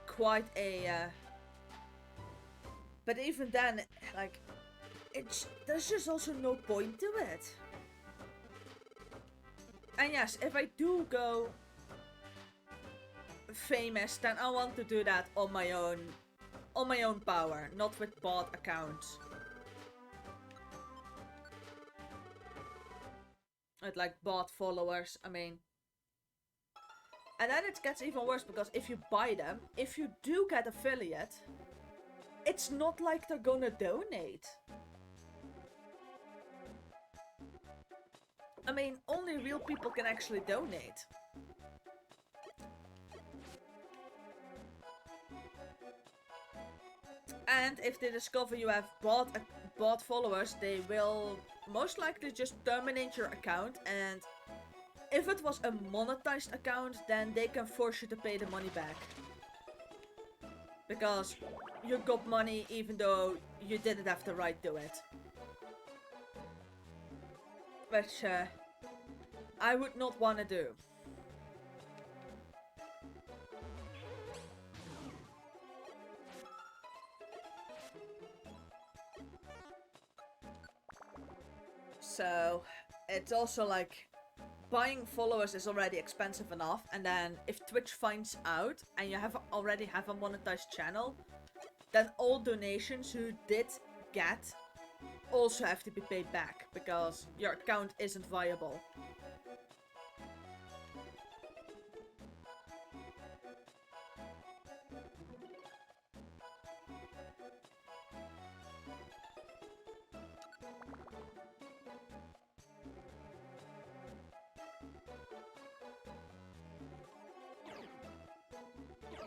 quite a but even then, like, there's just also no point to it. And yes, if I do go famous, then I want to do that on my own power, not with bot accounts. With like bot followers, I mean. And then it gets even worse, because if you buy them, if you do get affiliate, it's not like they're gonna donate. I mean, only real people can actually donate. And if they discover you have bot followers, they will most likely just terminate your account, and if it was a monetized account, then they can force you to pay the money back. Because you got money even though you didn't have the right to it. Which I would not want to do. So it's also like, buying followers is already expensive enough, and then if Twitch finds out and you already have a monetized channel, then all donations you did get also have to be paid back, because your account isn't viable.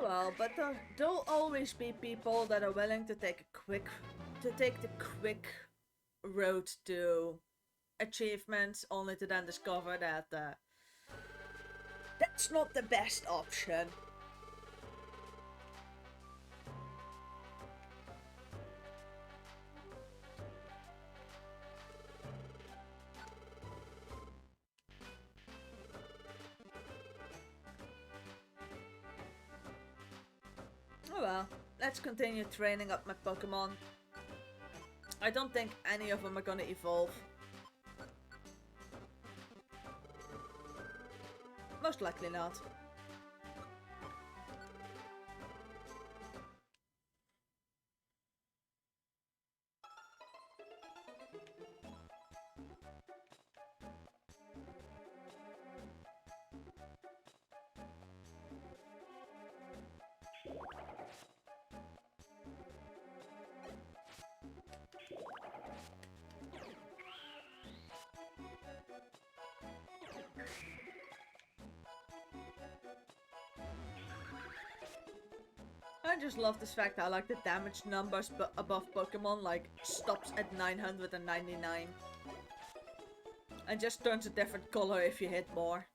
Well, but there'll always be people that are willing to take the quick road to achievements, only to then discover that that's not the best option. Oh well, let's continue training up my Pokemon. I don't think any of them are gonna evolve. Most likely not. I just love this fact that, like, the damage numbers above Pokemon, like, stops at 999. And just turns a different color if you hit more.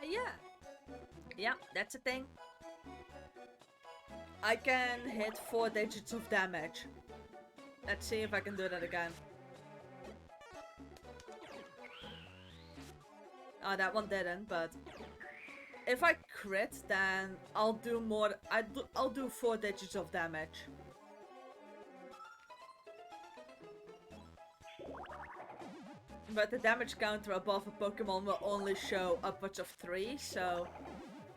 Yeah. Yeah, that's a thing. I can hit 4 digits of damage. Let's see if I can do that again. That one didn't, but if I crit, then I'll do more. I'll do 4 digits of damage. But the damage counter above a Pokemon will only show upwards of 3, so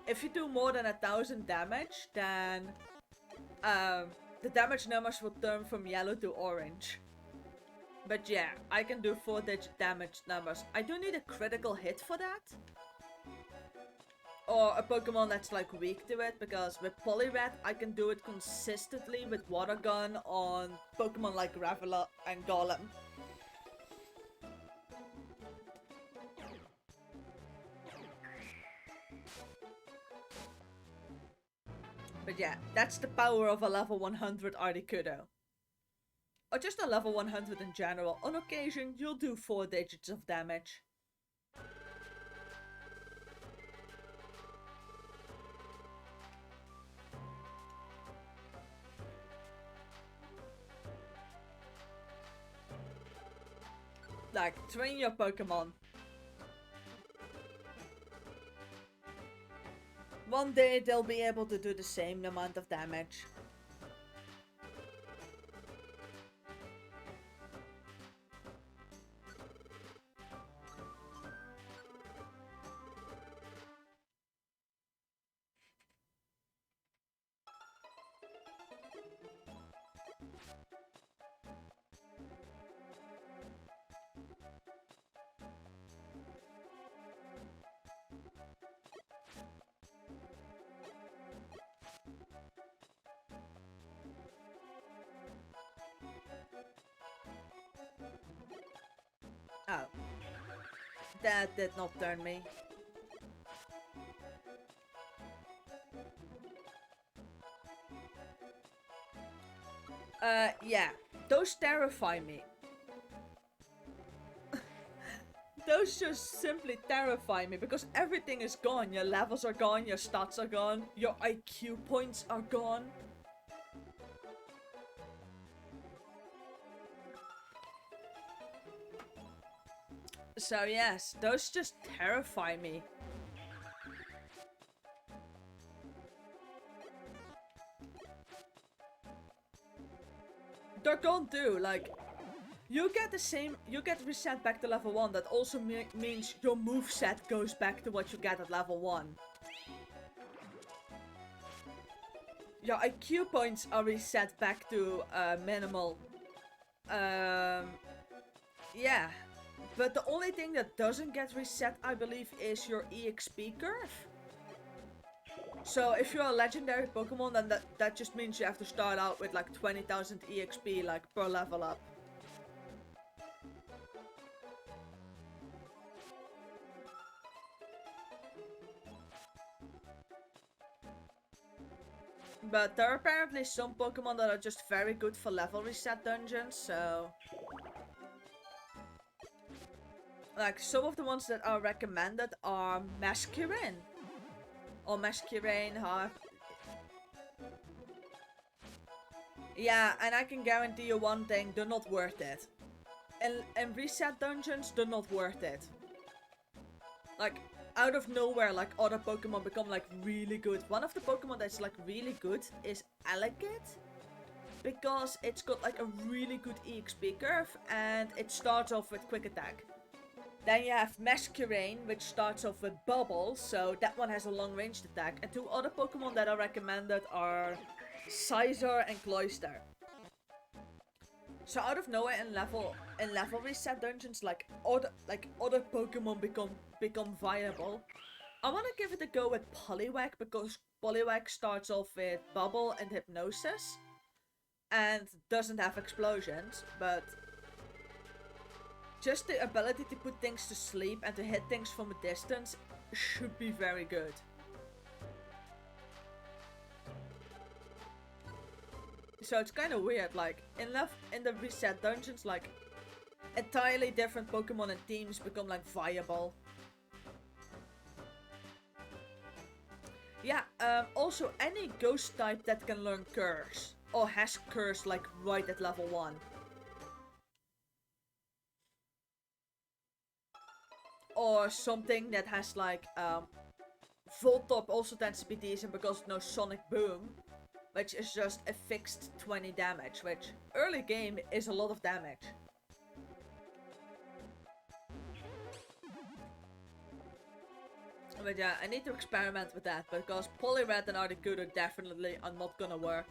if you do more than 1000 damage, then the damage numbers will turn from yellow to orange. But yeah, I can do 4-digit damage numbers. I do need a critical hit for that. Or a Pokemon that's like weak to it, because with Poliwrath I can do it consistently with Water Gun on Pokemon like Graveler and Golem. But yeah, that's the power of a level 100 Articuno. Or just a level 100 in general. On occasion, you'll do 4 digits of damage. Like, train your Pokemon. One day they'll be able to do the same amount of damage. Oh. That did not turn me. Yeah. Those terrify me. Those just simply terrify me because everything is gone. Your levels are gone, your stats are gone, your IQ points are gone. So yes, those just terrify me. They're gone too, like, you get reset back to level 1, that also means your moveset goes back to what you get at level 1. Your IQ points are reset back to minimal. Yeah. But the only thing that doesn't get reset, I believe, is your EXP curve. So if you're a legendary Pokemon, then that just means you have to start out with like 20,000 EXP like per level up. But there are apparently some Pokemon that are just very good for level reset dungeons, so... Like, some of the ones that are recommended are Masquerain. Or Masquerain, how... Yeah, and I can guarantee you one thing, they're not worth it. In reset dungeons, they're not worth it. Like, out of nowhere, like, other Pokemon become, like, really good. One of the Pokemon that's, like, really good is Elekid. Because it's got, like, a really good EXP curve, and it starts off with Quick Attack. Then you have Masquerain, which starts off with Bubble, so that one has a long-ranged attack. And 2 other Pokemon that are recommended are Scizor and Cloyster. So out of nowhere in level reset dungeons, like other Pokemon become viable. I want to give it a go with Poliwag, because Poliwag starts off with Bubble and Hypnosis, and doesn't have explosions, but just the ability to put things to sleep and to hit things from a distance should be very good. So it's kind of weird, like, in the reset dungeons, like, entirely different Pokemon and teams become, like, viable. Yeah, also any ghost type that can learn Curse, or has Curse, like, right at level 1. or something that has like Voltop also tends to be decent because no Sonic Boom, which is just a fixed 20 damage, which early game is a lot of damage. But yeah, I need to experiment with that because Poliwrath and Articuno definitely are not gonna work.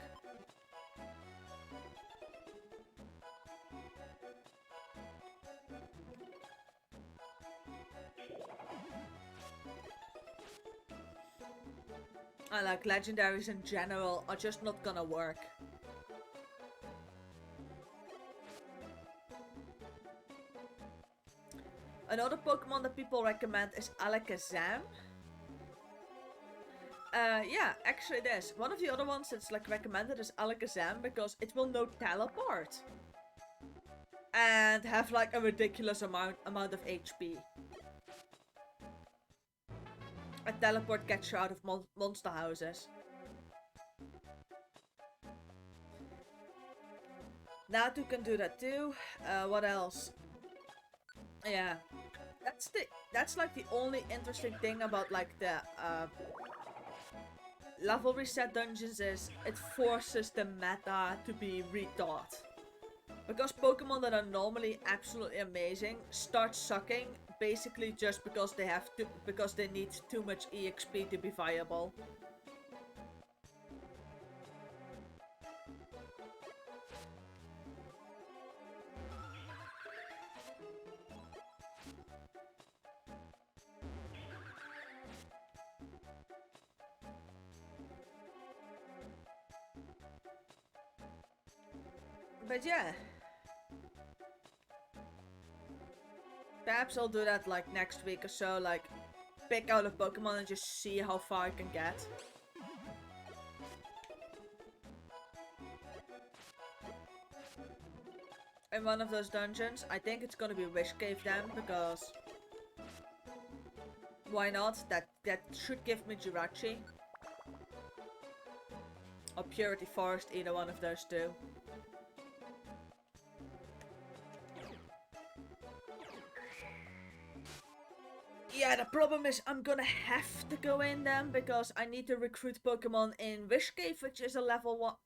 I like legendaries in general are just not gonna work. Another Pokemon that people recommend is Alakazam. Yeah, actually it is. One of the other ones that's like recommended is Alakazam because it will know teleport. And have like a ridiculous amount of HP. A teleport gets you out of monster houses. Natu can do that too. What else? Yeah. That's like the only interesting thing about like the level reset dungeons is it forces the meta to be rethought. Because Pokemon that are normally absolutely amazing start sucking basically just because they need too much EXP to be viable. But yeah. Perhaps I'll do that like next week or so, like pick out a Pokemon and just see how far I can get. In one of those dungeons, I think it's gonna be Wish Cave then, because why not? That should give me Jirachi. Or Purity Forest, either one of those two. Yeah, the problem is I'm gonna have to go in then because I need to recruit Pokemon in Wish Cave, which is a level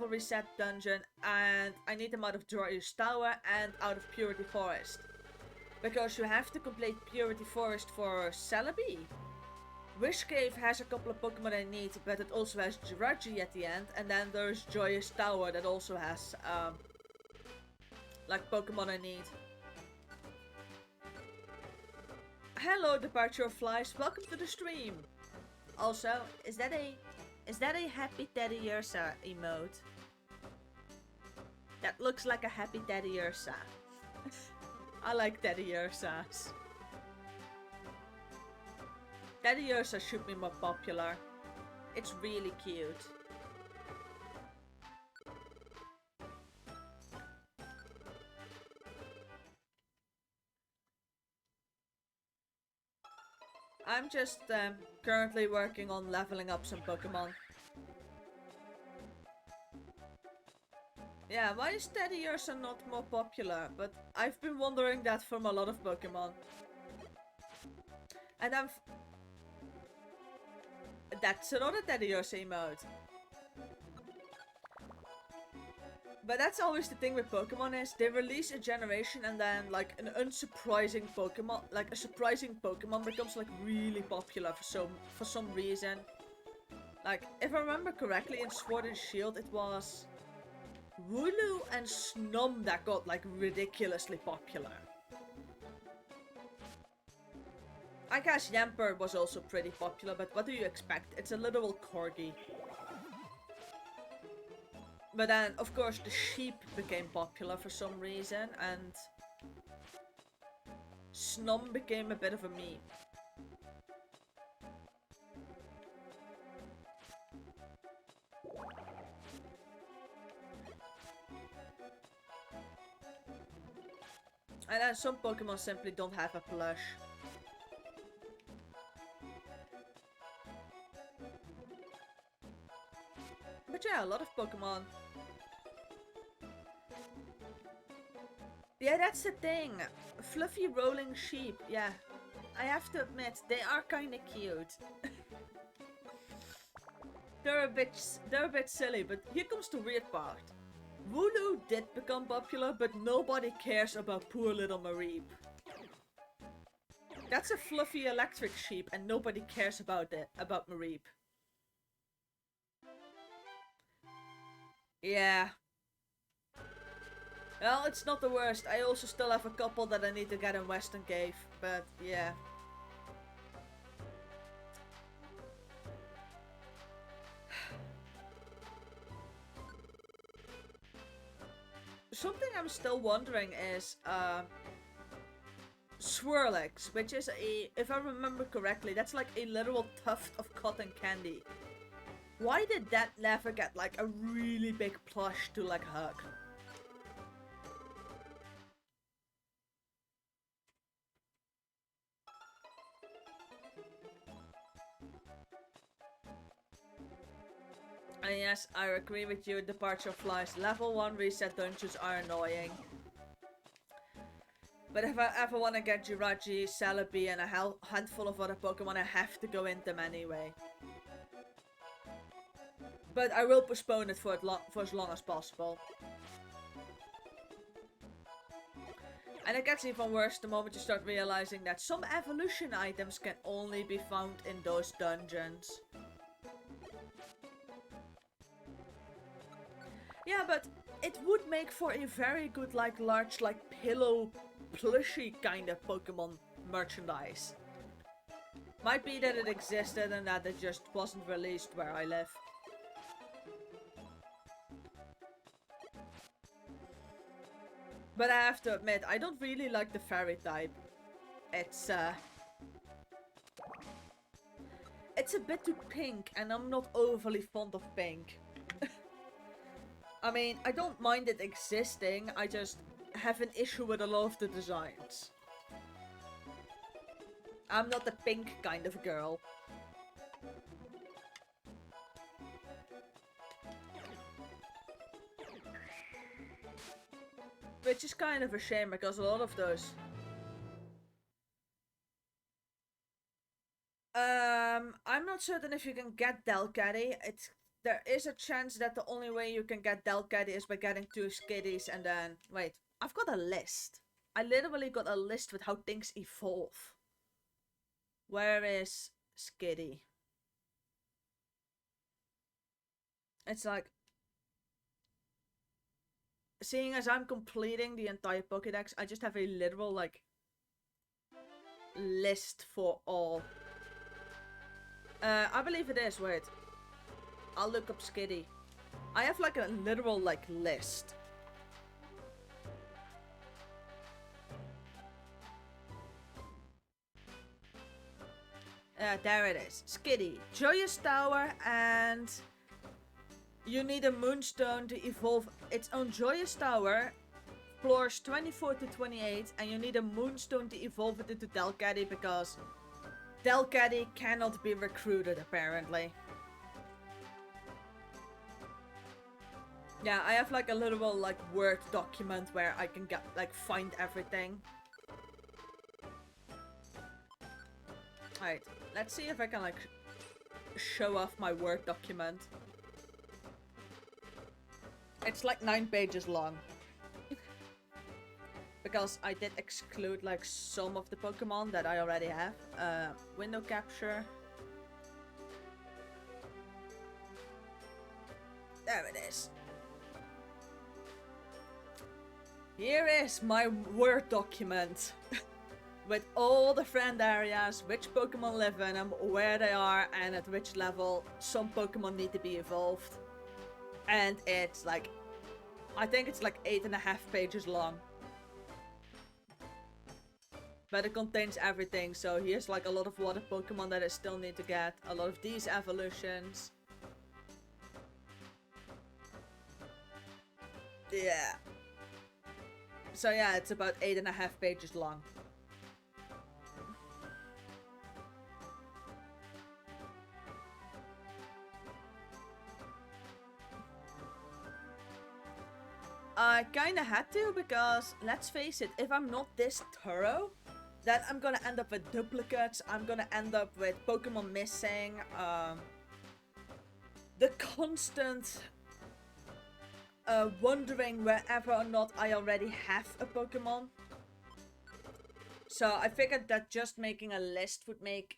reset dungeon, and I need them out of Joyous Tower and out of Purity Forest. Because you have to complete Purity Forest for Celebi. Wish Cave has a couple of Pokemon I need, but it also has Jirachi at the end, and then there's Joyous Tower that also has like Pokemon I need. Hello, Departure of Flies. Welcome to the stream. Also, is that a Happy Teddy Ursa emote? That looks like a Happy Teddy Ursa. I like Teddy Ursas. Teddy Ursa should be more popular. It's really cute. I'm just currently working on leveling up some Pokemon. Yeah, why is Teddy Ursa not more popular? But I've been wondering that from a lot of Pokemon. And that's another Teddy Ursa emote. But that's always the thing with Pokemon is they release a generation and then like an unsurprising Pokemon, like a surprising Pokemon becomes like really popular for some reason. Like if I remember correctly in Sword and Shield it was Wooloo and Snom that got like ridiculously popular. I guess Yamper was also pretty popular, but what do you expect? It's a literal corgi. But then, of course, the sheep became popular for some reason, and Snom became a bit of a meme. And then some Pokemon simply don't have a plush. But yeah, a lot of Pokemon. Yeah, that's the thing. Fluffy rolling sheep, yeah. I have to admit, they are kind of cute. They're a bit silly, but here comes the weird part. Wooloo did become popular, but nobody cares about poor little Mareep. That's a fluffy electric sheep, and nobody cares about Mareep. Yeah. Well, it's not the worst. I also still have a couple that I need to get in Western Cave, but yeah. Something I'm still wondering is, Swirlix, which is if I remember correctly, that's like a literal tuft of cotton candy. Why did that never get like a really big plush to like hug? And yes, I agree with you, departure flies. Level 1 reset dungeons are annoying. But if I ever want to get Jirachi, Celebi, and a handful of other Pokemon, I have to go in them anyway. But I will postpone it for as long as possible. And it gets even worse the moment you start realizing that some evolution items can only be found in those dungeons. Yeah, but it would make for a very good, like, large, like, pillow plushy kind of Pokemon merchandise. Might be that it existed and that it just wasn't released where I live. But I have to admit, I don't really like the fairy type. It's a bit too pink, and I'm not overly fond of pink. I mean, I don't mind it existing, I just have an issue with a lot of the designs. I'm not the pink kind of girl. Which is kind of a shame, because a lot of those... I'm not certain if you can get Delcatty. There is a chance that the only way you can get Delcatty is by getting 2 Skitties and then... Wait, I've got a list. I literally got a list with how things evolve. Where is Skitty? It's like... Seeing as I'm completing the entire Pokédex, I just have a literal, like... list for all. I believe it is, wait. I'll look up Skitty. I have like a literal like list. There it is. Skitty. Joyous Tower, and you need a Moonstone to evolve its own Joyous Tower. Floors 24 to 28, and you need a Moonstone to evolve it into Delcatty because Delcatty cannot be recruited apparently. Yeah, I have like a literal like Word document where I can get like find everything. Alright, let's see if I can like show off my Word document. It's like 9 pages long. Because I did exclude like some of the Pokemon that I already have. Window capture. There it is. Here is my Word document. With all the friend areas, which Pokemon live in them, where they are, and at which level some Pokemon need to be evolved. And it's like... I think it's like 8.5 pages long. But it contains everything, so here's like a lot of water Pokemon that I still need to get. A lot of these evolutions. Yeah. So yeah, it's about 8.5 pages long. I kinda had to, because let's face it, if I'm not this thorough, then I'm gonna end up with duplicates. I'm gonna end up with Pokemon missing. The constant wondering whether or not I already have a Pokemon. So I figured that just making a list would make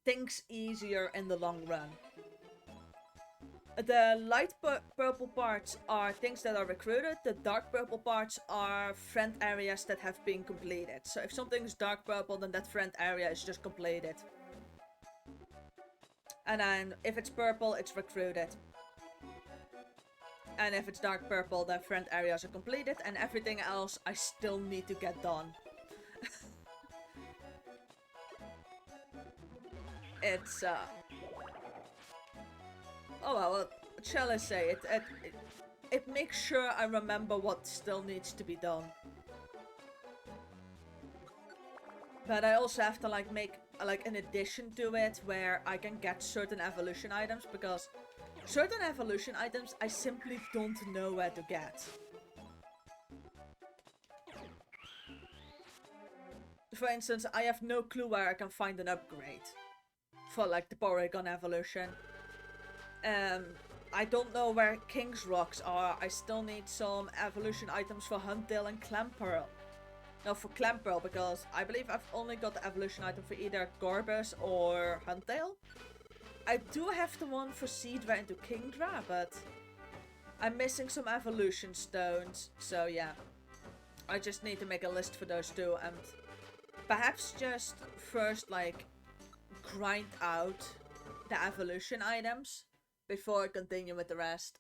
things easier in the long run. The light purple parts are things that are recruited. The dark purple parts are friend areas that have been completed. So if something is dark purple, then that friend area is just completed. And then if it's purple, it's recruited. And if it's dark purple, then friend areas are completed. And everything else I still need to get done. It's oh well, what shall I say? It makes sure I remember what still needs to be done. But I also have to like make like an addition to it where I can get certain evolution items, because certain evolution items I simply don't know where to get. For instance, I have no clue where I can find an upgrade for like the Porygon evolution. I don't know where King's Rocks are. I still need some evolution items for Huntail and Clamperl. No, for Clamperl, because I believe I've only got the evolution item for either Gorbis or Huntail. I do have the one for Seadra into Kingdra, but I'm missing some evolution stones. So yeah, I just need to make a list for those two, and perhaps just first like grind out the evolution items before I continue with the rest.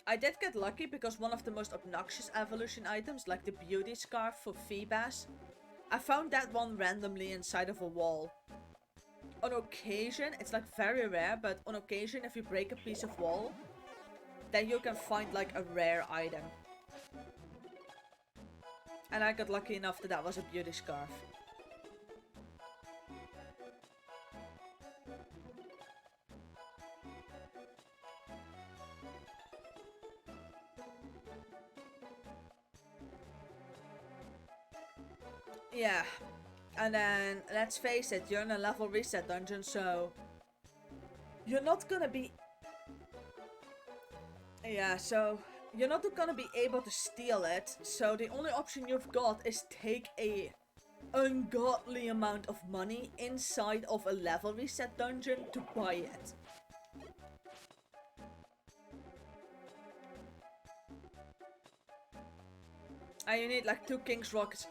I did get lucky because one of the most obnoxious evolution items, like the beauty scarf for Feebas, I found that one randomly inside of a wall. On occasion, it's like very rare, but on occasion if you break a piece of wall, then you can find like a rare item. And I got lucky enough that that was a beauty scarf. Yeah, and then let's face it, you're in a level reset dungeon, so you're not gonna be... Yeah, so you're not gonna be able to steal it, so the only option you've got is take a ungodly amount of money inside of a level reset dungeon to buy it. And you need like 2 King's Rocks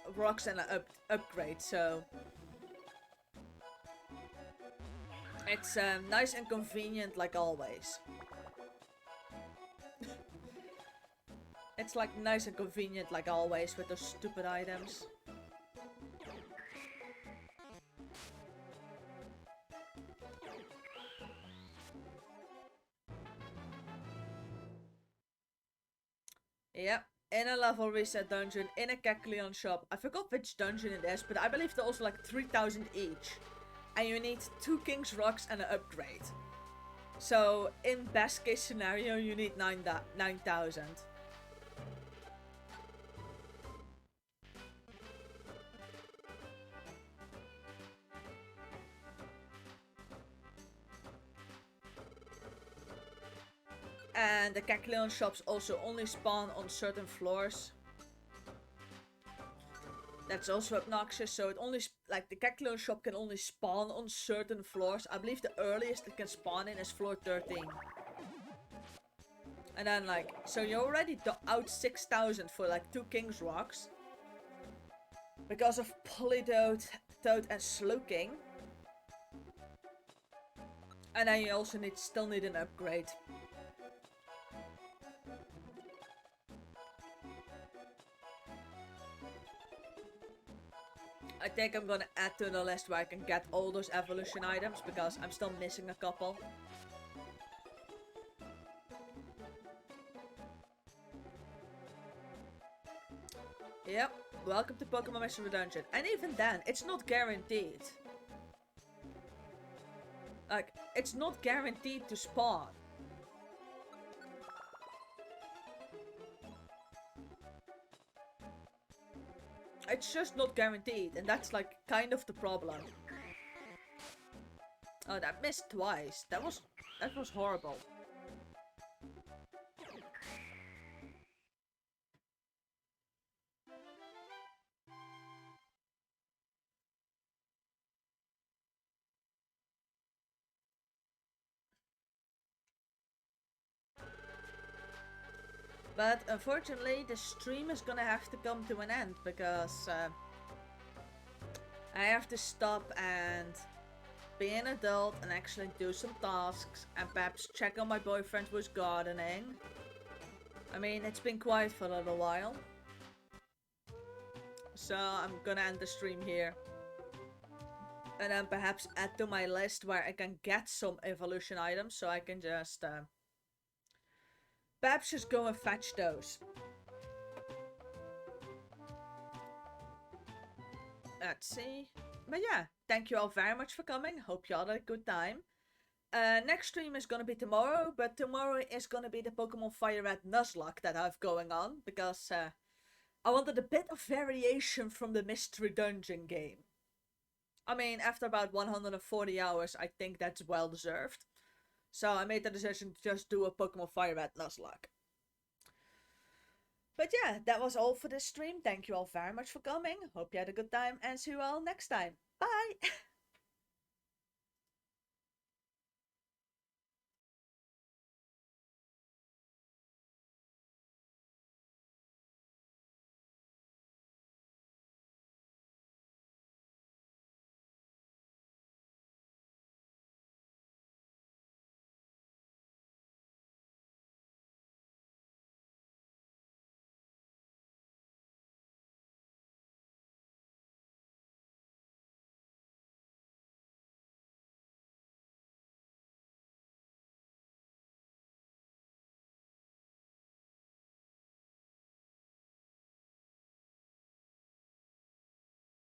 and an upgrade, so... It's nice and convenient like always. It's like nice and convenient like always with those stupid items. Yep. In a level reset dungeon, in a Kecleon shop. I forgot which dungeon it is, but I believe they're also like 3,000 each. And you need 2 King's Rocks and an upgrade. So, in best case scenario, you need 9,000. And the Kecleon shops also only spawn on certain floors. That's also obnoxious, so it only, like, the Kecleon shop can only spawn on certain floors. I believe the earliest it can spawn in is floor 13. And then, like, so you're already out 6,000 for, like, 2 King's Rocks. Because of Polydot, Toad, and Slowking. And then you also still need an upgrade. I think I'm gonna add to the list where I can get all those evolution items, because I'm still missing a couple. Yep, welcome to Pokémon Mystery Dungeon. And even then, it's not guaranteed. Like, it's not guaranteed to spawn. it's just not guaranteed, and that's like kind of the problem. Oh, that missed twice. That was horrible. But unfortunately, the stream is gonna have to come to an end because I have to stop and be an adult and actually do some tasks and perhaps check on my boyfriend who's gardening. I mean, it's been quiet for a little while. So I'm gonna end the stream here. And then perhaps add to my list where I can get some evolution items so I can just perhaps just go and fetch those. Let's see. But yeah, thank you all very much for coming. Hope you all had a good time. Next stream is gonna be tomorrow, but tomorrow is gonna be the Pokemon Fire Red Nuzlocke that I have going on, because I wanted a bit of variation from the Mystery Dungeon game. I mean, after about 140 hours, I think that's well deserved. So I made the decision to just do a Pokemon Fire Red Nuzlocke. But yeah, that was all for this stream. Thank you all very much for coming. Hope you had a good time and see you all next time. Bye!